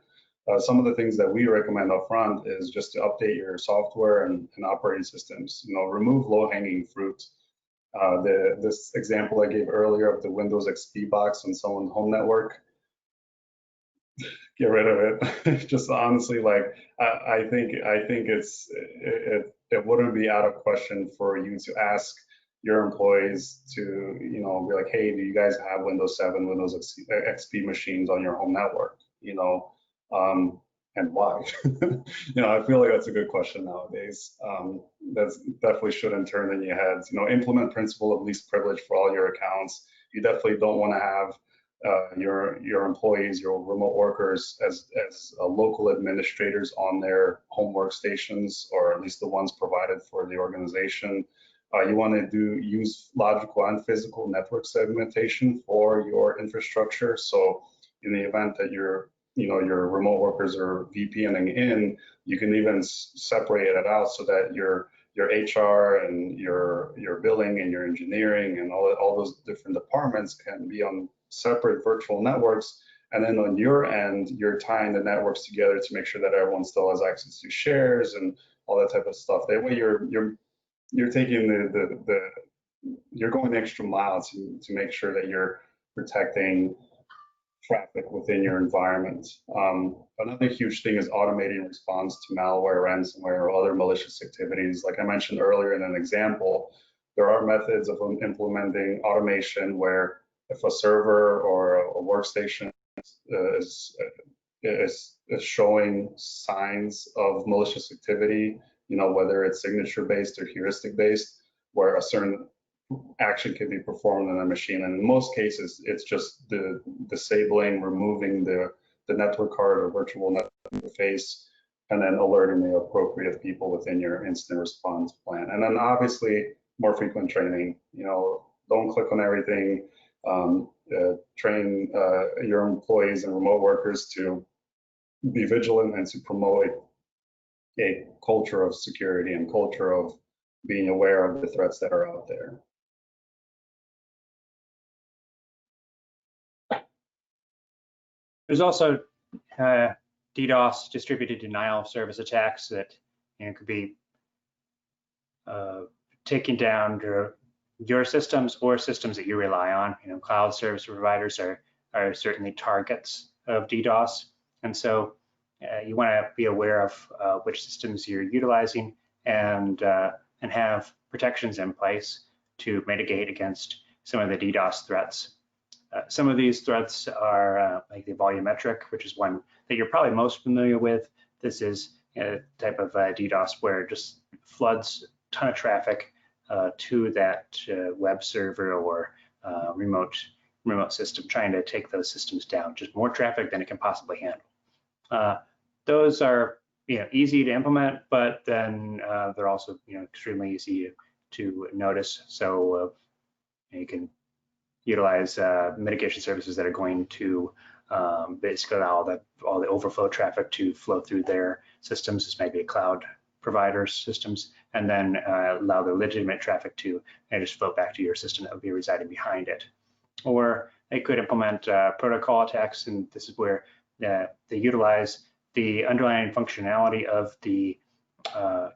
B: Some of the things that we recommend upfront is just to update your software and operating systems. Remove low-hanging fruit. This example I gave earlier of the Windows XP box on someone's home network, get rid of it. Just honestly, I think it wouldn't be out of question for you to ask your employees to, be like, hey, do you guys have Windows 7, Windows XP machines on your home network? And why? I feel like that's a good question nowadays. That's definitely shouldn't turn in your heads. Implement principle of least privilege for all your accounts. You definitely don't want to have your employees, your remote workers as local administrators on their home workstations, or at least the ones provided for the organization. You want to use logical and physical network segmentation for your infrastructure. So in the event that your remote workers are VPNing in, you can even separate it out so that your HR and your billing and your engineering and all those different departments can be on separate virtual networks. And then on your end, you're tying the networks together to make sure that everyone still has access to shares and all that type of stuff. That way you're taking you're going the extra mile to make sure that you're protecting traffic within your environment. Another huge thing is automating response to malware, ransomware, or other malicious activities. Like I mentioned earlier in an example, there are methods of implementing automation where if a server or a workstation is showing signs of malicious activity, whether it's signature-based or heuristic-based, where a certain action can be performed on a machine. And in most cases, it's just disabling, removing the network card or virtual network interface, and then alerting the appropriate people within your incident response plan. And then obviously more frequent training. Don't click on everything. Train your employees and remote workers to be vigilant and to promote a culture of security and culture of being aware of the threats that are out there.
A: There's also DDoS, distributed denial of service attacks, that could be taking down your systems or systems that you rely on. Cloud service providers are certainly targets of DDoS, and so you want to be aware of which systems you're utilizing and have protections in place to mitigate against some of the DDoS threats. Some of these threats are like the volumetric, which is one that you're probably most familiar with. This is a type of DDoS where it just floods a ton of traffic to that web server or remote remote system, trying to take those systems down, just more traffic than it can possibly handle. Those are easy to implement, but then they're also extremely easy to notice. So you can utilize mitigation services that are going to basically allow all the overflow traffic to flow through their systems. This might be a cloud provider systems, and then allow the legitimate traffic to just flow back to your system that would be residing behind it. Or they could implement protocol attacks, and this is where they utilize the underlying functionality of the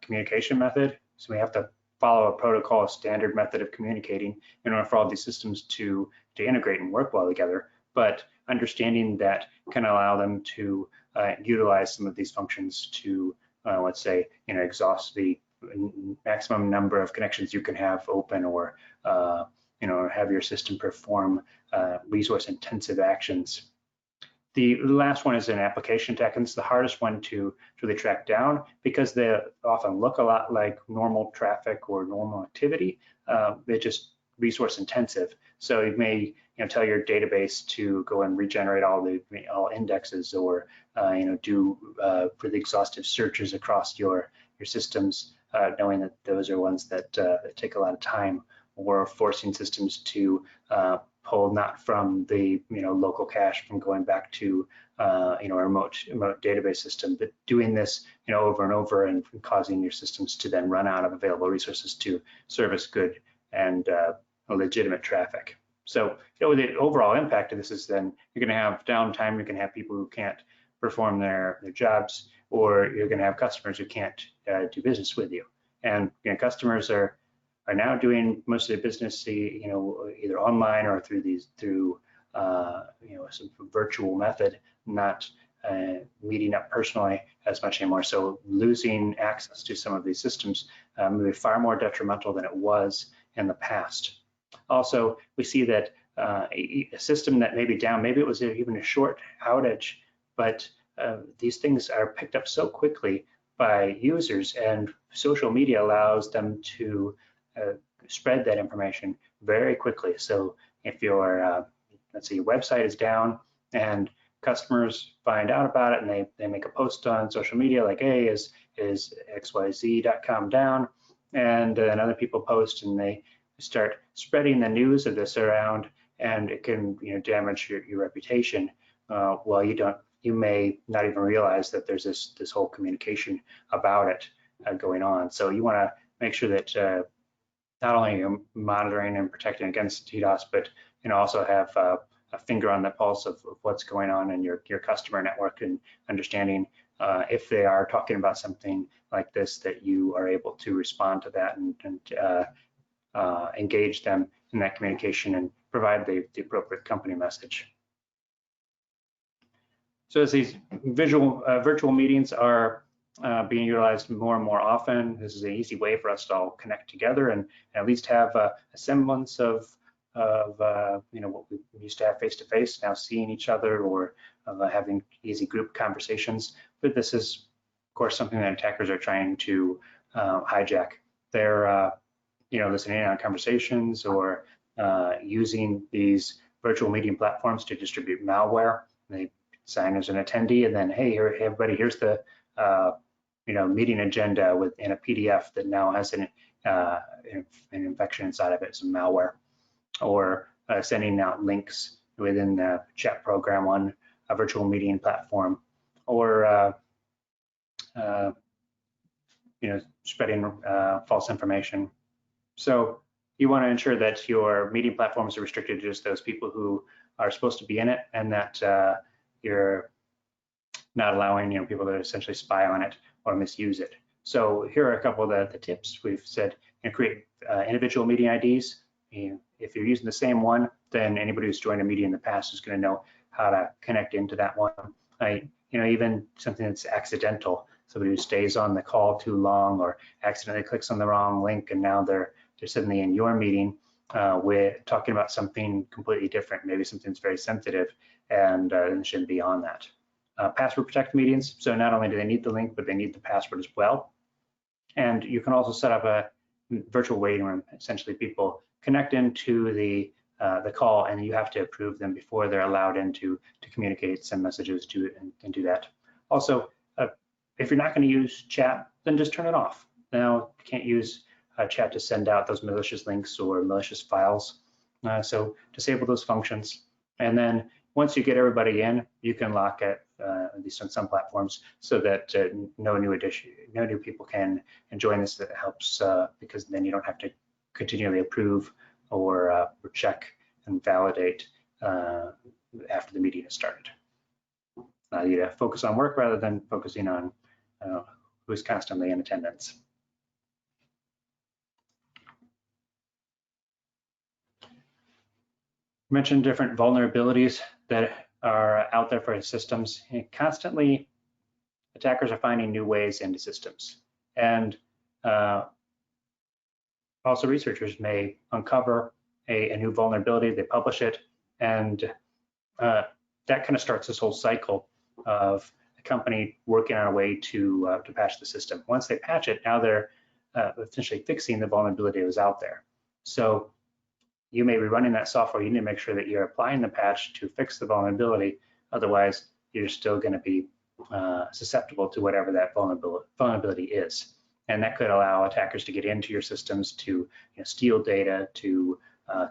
A: communication method. So we have to follow a protocol, a standard method of communicating in order for all these systems to integrate and work well together. But understanding that can allow them to utilize some of these functions to, let's say, exhaust the maximum number of connections you can have open, or have your system perform resource-intensive actions. The last one is an application attack, and it's the hardest one to really track down because they often look a lot like normal traffic or normal activity. They're just resource intensive. So you may tell your database to go and regenerate all indexes, or do really exhaustive searches across your systems, knowing that those are ones that take a lot of time, or forcing systems to pull not from the local cache from going back to a remote database system, but doing this over and over, and causing your systems to then run out of available resources to service good and legitimate traffic. So the overall impact of this is then you're going to have downtime. You're going to have people who can't perform their jobs, or you're going to have customers who can't do business with you. And customers are now doing most of their business, either online or through some virtual method, not meeting up personally as much anymore. So losing access to some of these systems may be far more detrimental than it was in the past. Also, we see that a system that may be down, maybe it was even a short outage, but these things are picked up so quickly by users, and social media allows them to spread that information very quickly. So if your, let's say your website is down and customers find out about it, and they make a post on social media like, hey, is xyz.com down, and then other people post, and they start spreading the news of this around, and it can damage your reputation. Well, you may not even realize that there's this whole communication about it going on. So you want to make sure that not only you're monitoring and protecting against DDoS, but also have a finger on the pulse of what's going on in your customer network, and understanding if they are talking about something like this, that you are able to respond to that and engage them in that communication and provide the appropriate company message. So as these virtual meetings are being utilized more and more often, this is an easy way for us to all connect together and at least have a semblance of what we used to have face-to-face, now seeing each other, or having easy group conversations. But this is, of course, something that attackers are trying to hijack. They're listening in on conversations, or using these virtual meeting platforms to distribute malware. They sign as an attendee, and then, hey, here, everybody, here's the meeting agenda in a PDF that now has an infection inside of it, some malware. Or sending out links within the chat program on a virtual meeting platform, or spreading false information. So you want to ensure that your meeting platforms are restricted to just those people who are supposed to be in it, and that you're not allowing people to essentially spy on it or misuse it. So here are a couple of the tips. We've said create individual meeting IDs. If you're using the same one, then anybody who's joined a meeting in the past is going to know how to connect into that one. Even something that's accidental, somebody who stays on the call too long, or accidentally clicks on the wrong link, and now they're suddenly in your meeting with talking about something completely different, maybe something that's very sensitive, and shouldn't be on that. Password protect meetings. So not only do they need the link, but they need the password as well. And you can also set up a virtual waiting room. Essentially, people connect into the the call, and you have to approve them before they're allowed in to communicate, send messages to and do that. Also, if you're not going to use chat, then just turn it off. Now you can't use chat to send out those malicious links or malicious files. So disable those functions, and then once you get everybody in, you can lock it, at least on some platforms, so that no new people can join this. That helps because then you don't have to continually approve or check and validate after the meeting has started. You focus on work rather than focusing on who's constantly in attendance. Mentioned different vulnerabilities that are out there for systems. And constantly, attackers are finding new ways into systems. And also researchers may uncover a new vulnerability, they publish it, and that kind of starts this whole cycle of a company working on a way to patch the system. Once they patch it, now they're essentially fixing the vulnerability that was out there. So you may be running that software. You need to make sure that you're applying the patch to fix the vulnerability. Otherwise, you're still going to be susceptible to whatever that vulnerability is. And that could allow attackers to get into your systems to steal data, to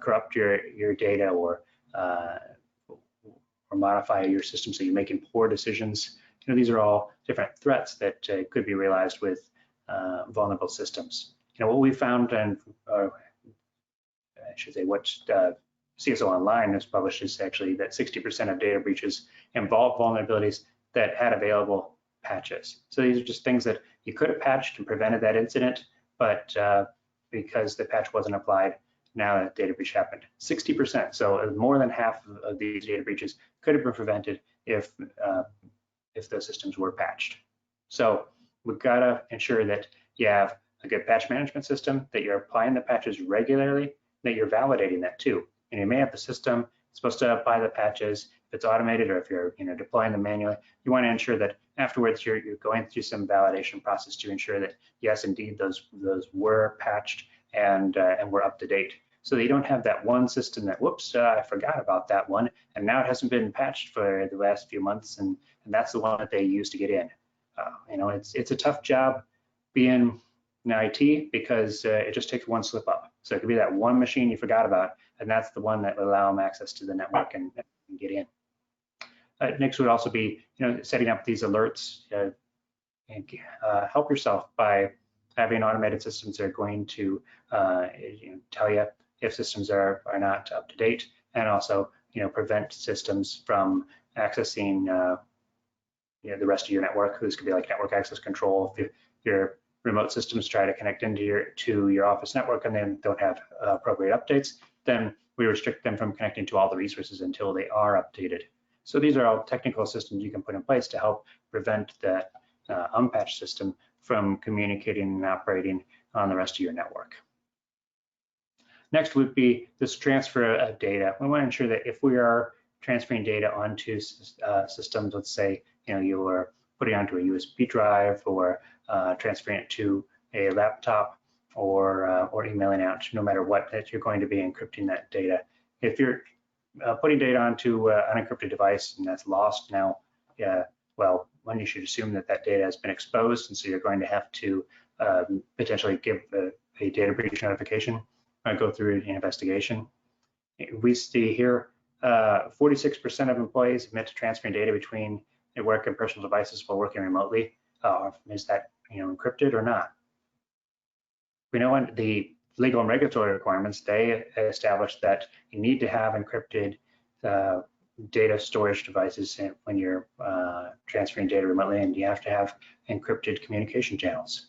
A: corrupt your data, or modify your system so you're making poor decisions. These are all different threats that could be realized with vulnerable systems. What we found, and I should say what CSO Online has published, is actually that 60% of data breaches involve vulnerabilities that had available patches. So these are just things that you could have patched and prevented that incident, but because the patch wasn't applied, now that data breach happened. 60%, so more than half of these data breaches could have been prevented if those systems were patched. So we've got to ensure that you have a good patch management system, that you're applying the patches regularly, that you're validating that too. And you may have the system supposed to apply the patches. If it's automated or if you're deploying them manually, you want to ensure that afterwards you're going through some validation process to ensure that yes, indeed those were patched and were up to date. So that you don't have that one system that, whoops, I forgot about that one, and now it hasn't been patched for the last few months, and that's the one that they use to get in. It's a tough job being in IT because it just takes one slip up. So it could be that one machine you forgot about, and that's the one that will allow them access to the network and get in. Next would also be, setting up these alerts. And help yourself by having automated systems that are going to tell you if systems are not up to date, and also prevent systems from accessing the rest of your network. This could be like network access control. If your remote systems try to connect into your office network and then don't have appropriate updates, then we restrict them from connecting to all the resources until they are updated. So these are all technical systems you can put in place to help prevent that unpatched system from communicating and operating on the rest of your network. Next would be this transfer of data. We want to ensure that if we are transferring data onto systems, let's say you are putting it onto a USB drive or transferring it to a laptop or emailing out, no matter what, that you're going to be encrypting that data. If you're putting data onto an unencrypted device and that's lost now, well, one, you should assume that that data has been exposed, and so you're going to have to potentially give a data breach notification, go through an investigation. We see here 46% of employees admit to transferring data between their work and personal devices while working remotely. Is that encrypted or not? We know in the legal and regulatory requirements, they establish that you need to have encrypted data storage devices when you're transferring data remotely, and you have to have encrypted communication channels.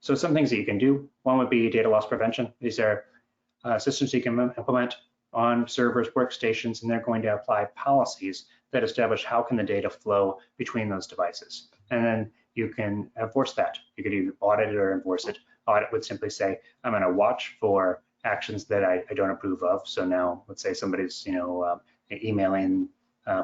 A: So some things that you can do. One would be data loss prevention. These are systems you can implement on servers, workstations, and they're going to apply policies that establish how can the data flow between those devices. And then you can enforce that. You could either audit it or enforce it. Audit would simply say, I'm going to watch for actions that I don't approve of. So now, let's say somebody's emailing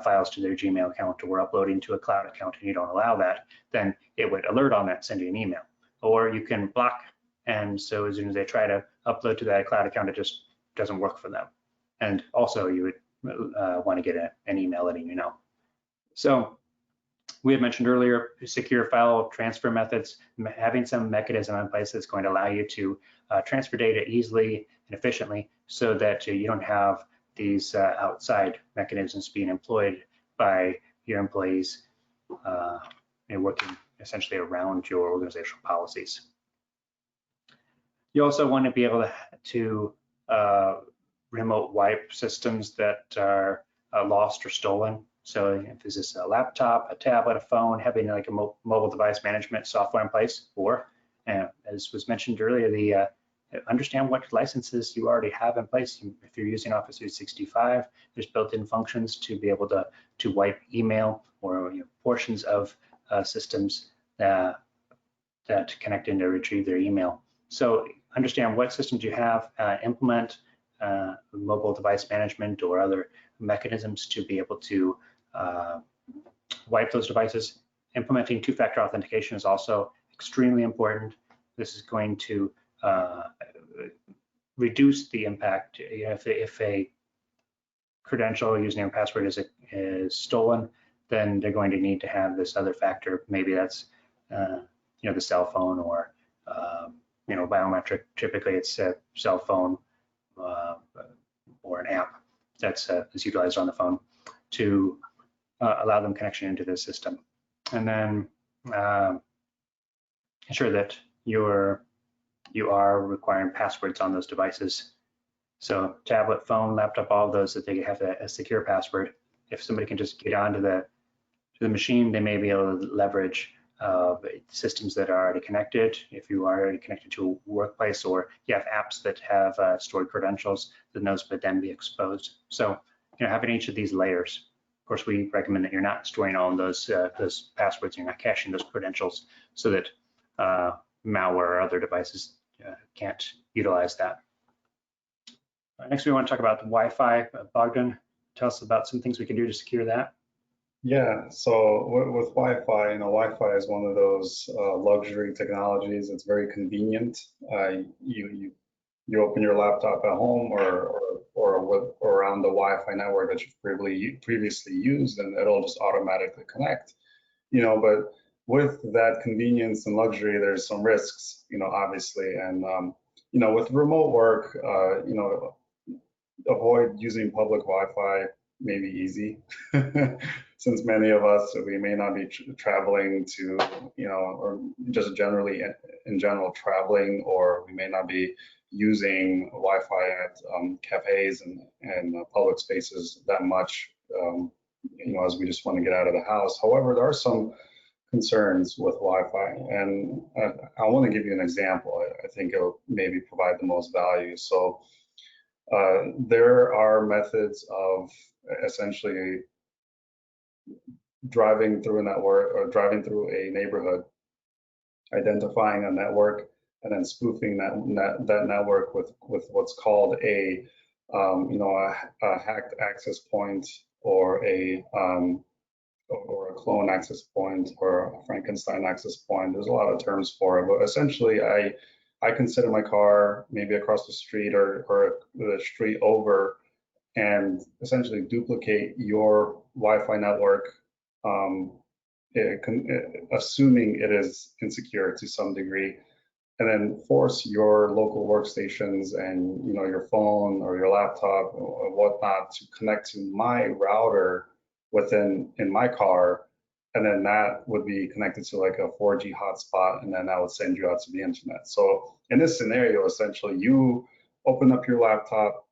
A: files to their Gmail account or uploading to a cloud account, and you don't allow that, then it would alert on that, send you an email. Or you can block, and so as soon as they try to upload to that cloud account, it just doesn't work for them. And also you would want to get an email letting you know. So we had mentioned earlier, secure file transfer methods, having some mechanism in place that's going to allow you to transfer data easily and efficiently so that you don't have these outside mechanisms being employed by your employees and working essentially around your organizational policies. You also want to be able to remote wipe systems that are lost or stolen. So if this is a laptop, a tablet, a phone, having like a mobile device management software in place, or as was mentioned earlier, understand what licenses you already have in place. If you're using Office 365, there's built-in functions to be able to wipe email or portions of systems that connect in to retrieve their email. So understand what systems you have, implement mobile device management or other mechanisms to be able to wipe those devices. Implementing two-factor authentication is also extremely important. This is going to reduce the impact. If a credential, username, and password is stolen, then they're going to need to have this other factor. Maybe that's the cell phone or biometric. Typically, it's a cell phone or an app that's utilized on the phone to allow them connection into the system. And then ensure that you are requiring passwords on those devices. So tablet, phone, laptop, all of those, that they have a secure password. If somebody can just get onto the machine, they may be able to leverage systems that are already connected. If you are already connected to a workplace, or you have apps that have stored credentials, then those would then be exposed. So having each of these layers. Of course, we recommend that you're not storing all of those passwords, you're not caching those credentials, so that malware or other devices can't utilize that. Next, we want to talk about the Wi-Fi. Bogdan, tell us about some things we can do to secure that.
B: Yeah, so with Wi-Fi, Wi-Fi is one of those luxury technologies. It's very convenient. You open your laptop at home or around the Wi-Fi network that you've previously used, and it'll just automatically connect. But with that convenience and luxury, there's some risks, obviously, and with remote work, avoid using public Wi-Fi may be easy, since many of us, we may not be traveling to, or just generally in general traveling, or we may not be using Wi-Fi at cafes and public spaces that much, as we just want to get out of the house. However, there are some concerns with Wi-Fi, and I want to give you an example. I think it'll maybe provide the most value. So there are methods of essentially driving through a network or driving through a neighborhood, identifying a network, and then spoofing that network with what's called a hacked access point, or a clone access point, or a Frankenstein access point. There's a lot of terms for it, but essentially I consider my car maybe across the street or the street over, and essentially duplicate your Wi-Fi network, assuming it is insecure to some degree, and then force your local workstations and your phone or your laptop or whatnot to connect to my router in my car, and then that would be connected to like a 4G hotspot, and then that would send you out to the internet. So in this scenario, essentially, you open up your laptop,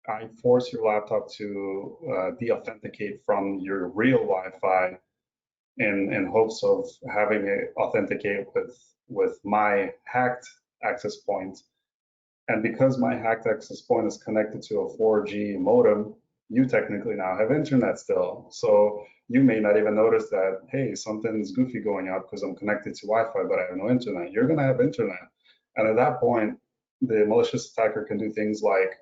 B: I force your laptop to de-authenticate from your real Wi-Fi in hopes of having it authenticate with my hacked access point. And because my hacked access point is connected to a 4G modem, you technically now have internet still. So you may not even notice that, hey, something's goofy going on because I'm connected to Wi-Fi, but I have no internet. You're going to have internet. And at that point, the malicious attacker can do things like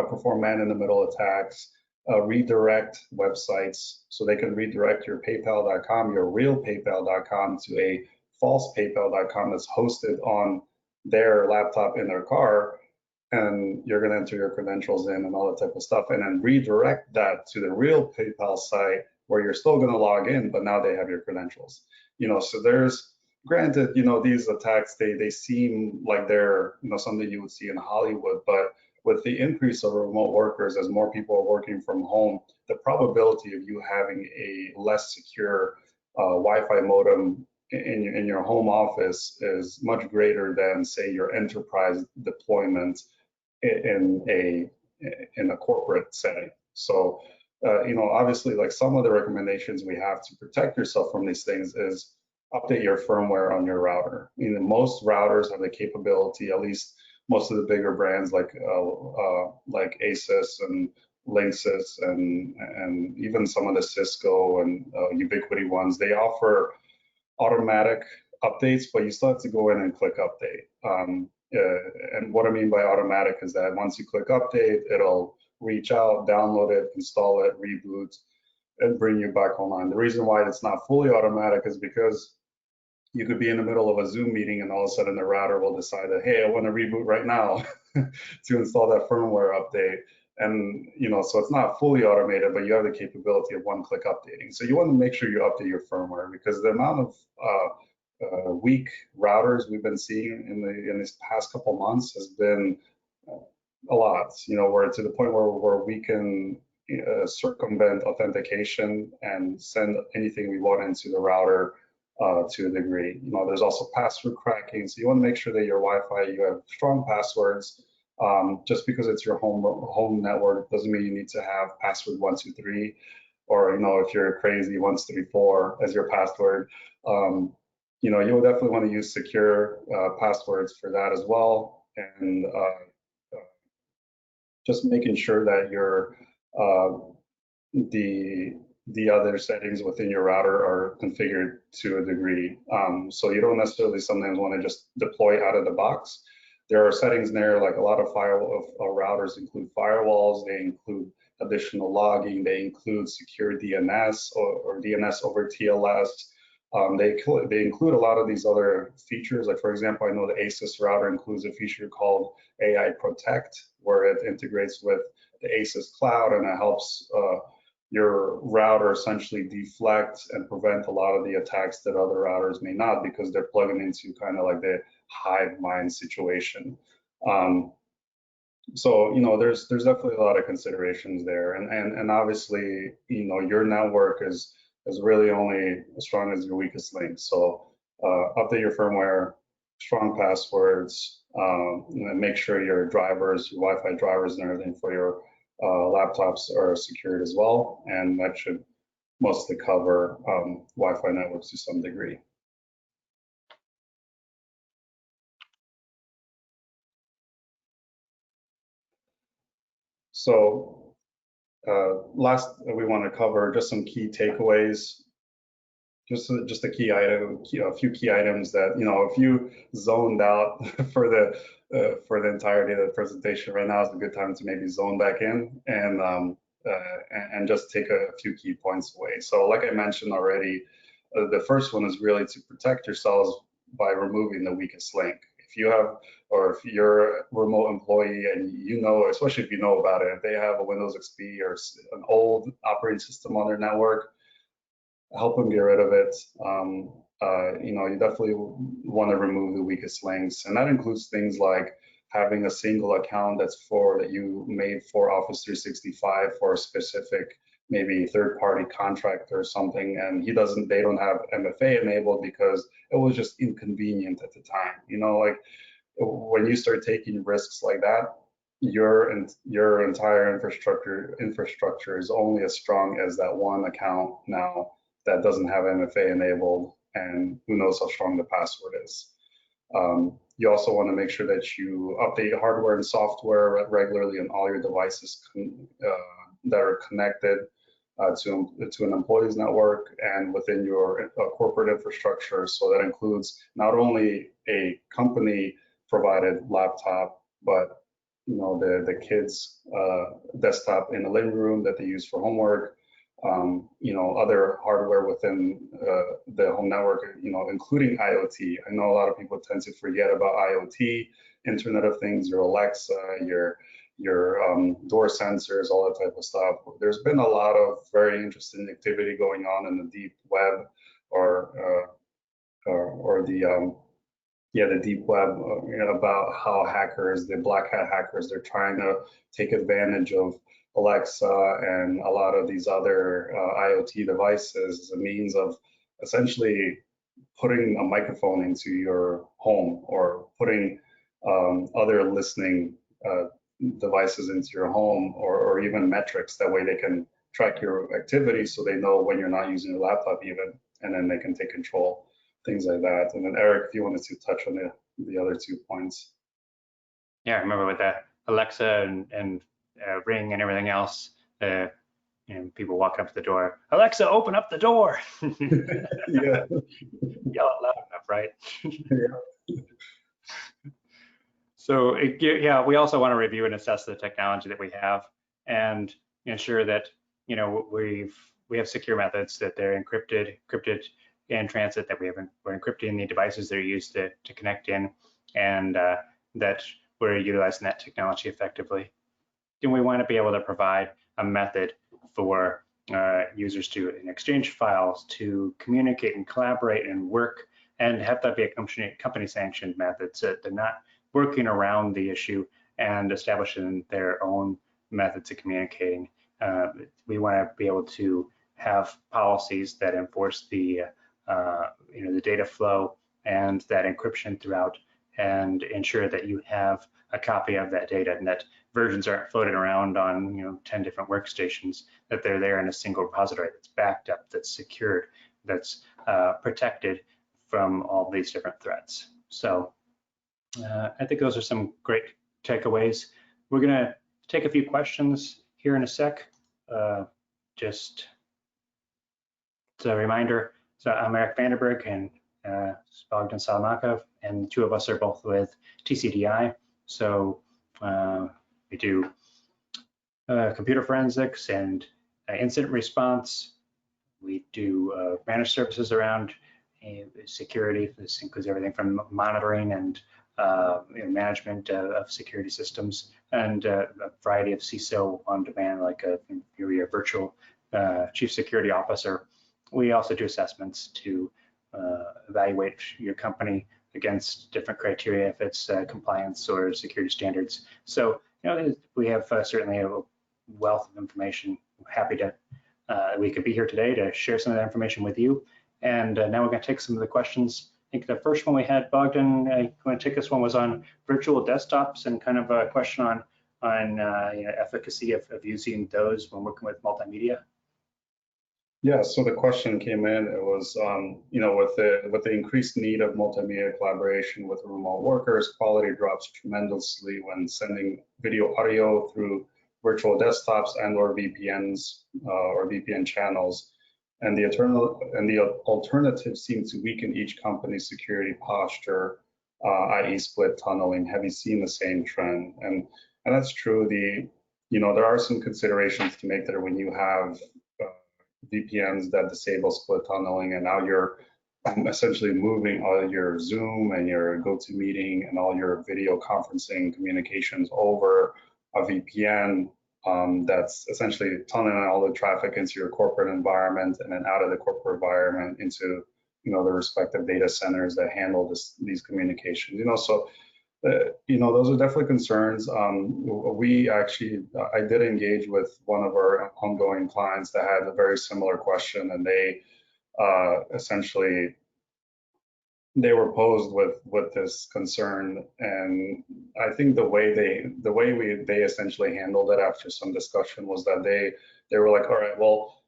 B: perform man-in-the-middle attacks, redirect websites. So they can redirect your PayPal.com, your real PayPal.com, to a false PayPal.com that's hosted on their laptop in their car. and you're going to enter your credentials in and all that type of stuff, and then redirect that to the real PayPal site where you're still going to log in, but now they have your credentials. So there's, granted, these attacks, they seem like they're, something you would see in Hollywood, but with the increase of remote workers, as more people are working from home, the probability of you having a less secure Wi-Fi modem in your home office is much greater than, say, your enterprise deployment in a corporate setting. So, obviously, like some of the recommendations we have to protect yourself from these things is update your firmware on your router. Most routers have the capability, at least most of the bigger brands like Asus and Linksys and even some of the Cisco and Ubiquiti ones, they offer automatic updates, but you still have to go in and click update. And what I mean by automatic is that once you click update, it'll reach out, download it, install it, reboot, and bring you back online. The reason why it's not fully automatic is because you could be in the middle of a Zoom meeting and all of a sudden the router will decide that, hey, I want to reboot right now to install that firmware update. And, so it's not fully automated, but you have the capability of one-click updating. So you want to make sure you update your firmware, because the amount of weak routers we've been seeing in these past couple months has been a lot, where to the point where we can circumvent authentication and send anything we want into the router to a degree. There's also password cracking, so you want to make sure that your Wi-Fi, you have strong passwords. Just because it's your home network doesn't mean you need to have password 123, or if you're crazy, 134 as your password. You will definitely want to use secure passwords for that as well, and just making sure that your the other settings within your router are configured to a degree. So you don't necessarily sometimes want to just deploy out of the box. There are settings there, like a lot of routers include firewalls, they include additional logging, they include secure DNS or DNS over TLS. They include a lot of these other features. Like, for example, I know the Asus router includes a feature called AI Protect, where it integrates with the Asus cloud, and it helps your router essentially deflect and prevent a lot of the attacks that other routers may not, because they're plugging into kind of like the hive mind situation. So there's definitely a lot of considerations there, and obviously your network is really only as strong as your weakest link. So update your firmware, strong passwords, and make sure your drivers, your Wi-Fi drivers and everything for your laptops are secured as well, and that should mostly cover Wi-Fi networks to some degree. So last, we want to cover just some key takeaways, just a key item, a few key items that, if you zoned out for the entirety of the presentation, right now is a good time to maybe zone back in and just take a few key points away. So like I mentioned already, the first one is really to protect yourselves by removing the weakest link. If you have, or if you're a remote employee and especially if you know about it, if they have a Windows XP or an old operating system on their network, help them get rid of it. You definitely want to remove the weakest links, and that includes things like having a single account that you made for Office 365 for a specific, maybe third-party contractor or something, and they don't have MFA enabled because it was just inconvenient at the time. Like when you start taking risks like that, your entire infrastructure is only as strong as that one account now that doesn't have MFA enabled, and who knows how strong the password is. You also want to make sure that you update hardware and software regularly on all your devices that are connected to an employee's network and within your corporate infrastructure. So that includes not only a company provided laptop, but the kids' desktop in the living room that they use for homework, other hardware within the home network, including IoT. I know a lot of people tend to forget about IoT Internet of Things, your Alexa, your door sensors, all that type of stuff. There's been a lot of very interesting activity going on in the deep web, or the deep web, about how hackers, the black hat hackers, they're trying to take advantage of Alexa and a lot of these other IoT devices as a means of essentially putting a microphone into your home, or putting other listening devices into your home, or even metrics. That way they can track your activity, so they know when you're not using your laptop even, and then they can take control, things like that. And then Eric, if you wanted to touch on the other 2 points.
A: Yeah, I remember with that Alexa and Ring and everything else, people walk up to the door, Alexa, open up the door.
B: Yeah.
A: Yell it loud enough, right?
B: Yeah.
A: So yeah, we also want to review and assess the technology that we have and ensure that we have secure methods, that they're encrypted in transit, that we're encrypting the devices that are used to connect in, and that we're utilizing that technology effectively. And we want to be able to provide a method for users to exchange files, to communicate and collaborate and work, and have that be a company sanctioned method, so that they're not working around the issue and establishing their own methods of communicating. We want to be able to have policies that enforce the data flow and that encryption throughout, and ensure that you have a copy of that data, and that versions aren't floating around on 10 different workstations, that they're there in a single repository that's backed up, that's secured, that's protected from all these different threats. So I think those are some great takeaways. We're going to take a few questions here in a sec. Just as a reminder, so I'm Eric Vanderberg and Bogdan Salamakov, and the two of us are both with TCDI. So we do computer forensics and incident response. We do managed services around security. This includes everything from monitoring and management of security systems, and a variety of CISO on demand, like your virtual chief security officer. We also do assessments to evaluate your company against different criteria, if it's compliance or security standards. So we have certainly a wealth of information. Happy to we could be here today to share some of that information with you. And now we're going to take some of the questions. I think the first one we had, Bogdan, you want to take this one, was on virtual desktops, and kind of a question on efficacy of using those when working with multimedia.
B: Yeah, so the question came in. It was, with the increased need of multimedia collaboration with remote workers, quality drops tremendously when sending video audio through virtual desktops and/or VPNs or VPN channels. And the alternative seems to weaken each company's security posture, i.e. split tunneling. Have you seen the same trend? And that's true. There are some considerations to make there when you have VPNs that disable split tunneling, and now you're essentially moving all your Zoom and your GoToMeeting and all your video conferencing communications over a VPN. That's essentially tunneling all the traffic into your corporate environment, and then out of the corporate environment into the respective data centers that handle these communications. So those are definitely concerns. I did engage with one of our ongoing clients that had a very similar question, and they essentially they were posed with this concern. And I think the way they essentially handled it after some discussion was that they were like, all right, well,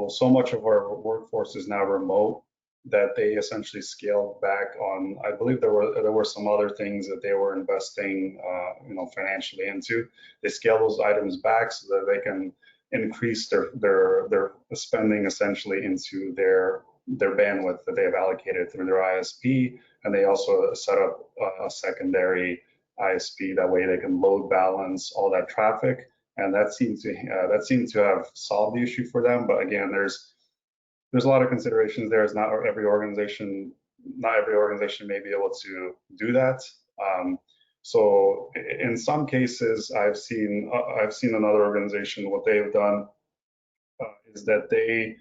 B: so much of our workforce is now remote, that they essentially scaled back on, I believe there were some other things that they were investing financially into. They scaled those items back so that they can increase their spending essentially into their bandwidth that they have allocated through their ISP, and they also set up a secondary ISP. That way they can load balance all that traffic, and that seemed to have solved the issue for them. But again, there's a lot of considerations there. Not every organization may be able to do that. So in some cases, I've seen another organization, what they've done is that they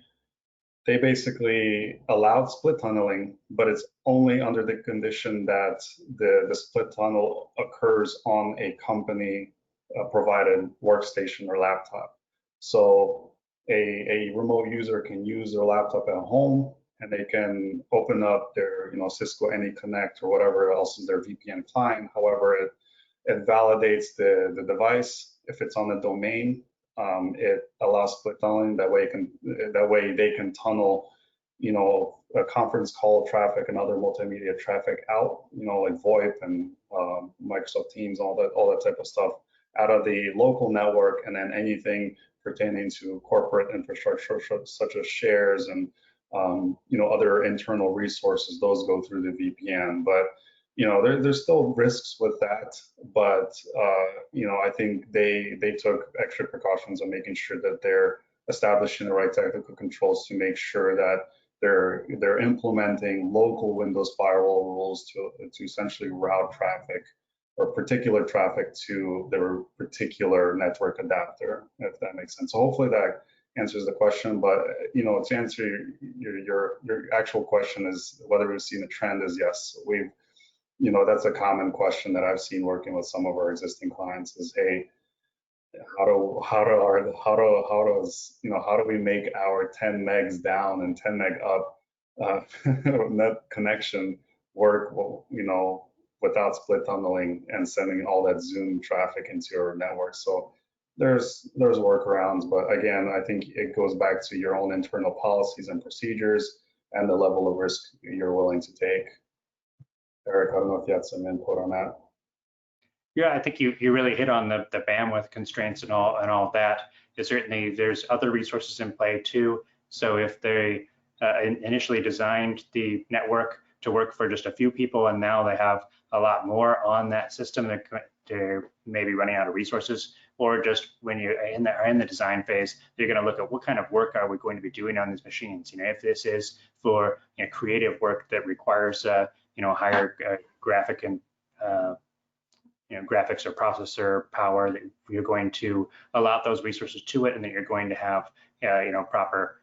B: basically allowed split tunneling, but it's only under the condition that the split tunnel occurs on a company provided workstation or laptop. So a remote user can use their laptop at home and they can open up their Cisco AnyConnect or whatever else is their VPN client. However, it validates the device if it's on the domain. It allows split tunneling. That way they can tunnel, a conference call traffic and other multimedia traffic out, like VoIP and Microsoft Teams, all that type of stuff out of the local network, and then anything pertaining to corporate infrastructure such as shares and other internal resources, those go through the VPN. But there's still risks with that, but I think they took extra precautions on making sure that they're establishing the right technical controls to make sure that they're implementing local Windows firewall rules to essentially route traffic or particular traffic to their particular network adapter, if that makes sense. So hopefully that answers the question, but to answer your actual question is whether we've seen a trend is yes. That's a common question that I've seen working with some of our existing clients is, hey, how do we make our 10 megs down and 10 meg up net connection work, without split tunneling and sending all that Zoom traffic into your network? So there's workarounds, but again, I think it goes back to your own internal policies and procedures and the level of risk you're willing to take. Eric, I don't know if you had some input on that.
A: Yeah, I think you really hit on the bandwidth constraints and all that. There's other resources in play too. So if they initially designed the network to work for just a few people, and now they have a lot more on that system, they're maybe running out of resources, or just when you're in the design phase, you're going to look at what kind of work are we going to be doing on these machines. If this is for creative work that requires higher graphic and graphics or processor power, that you're going to allot those resources to it, and that you're going to have proper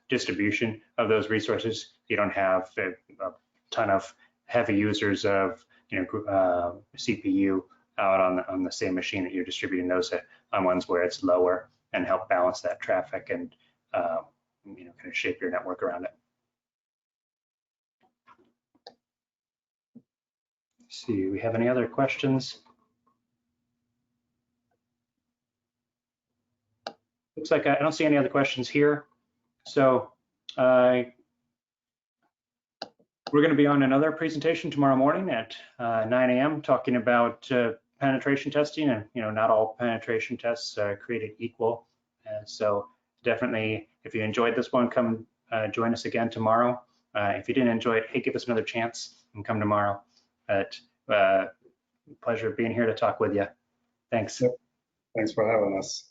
A: distribution of those resources. You don't have a ton of heavy users of CPU out on the same machine, that you're distributing those on ones where it's lower, and help balance that traffic and kind of shape your network around it. Let's see, do we have any other questions? Looks like I don't see any other questions here. So we're going to be on another presentation tomorrow morning at 9 a.m. talking about penetration testing, and not all penetration tests are created equal. So definitely, if you enjoyed this one, come join us again tomorrow. If you didn't enjoy it, hey, give us another chance and come tomorrow. Pleasure being here to talk with you. Thanks.
B: Yep. Thanks for having us.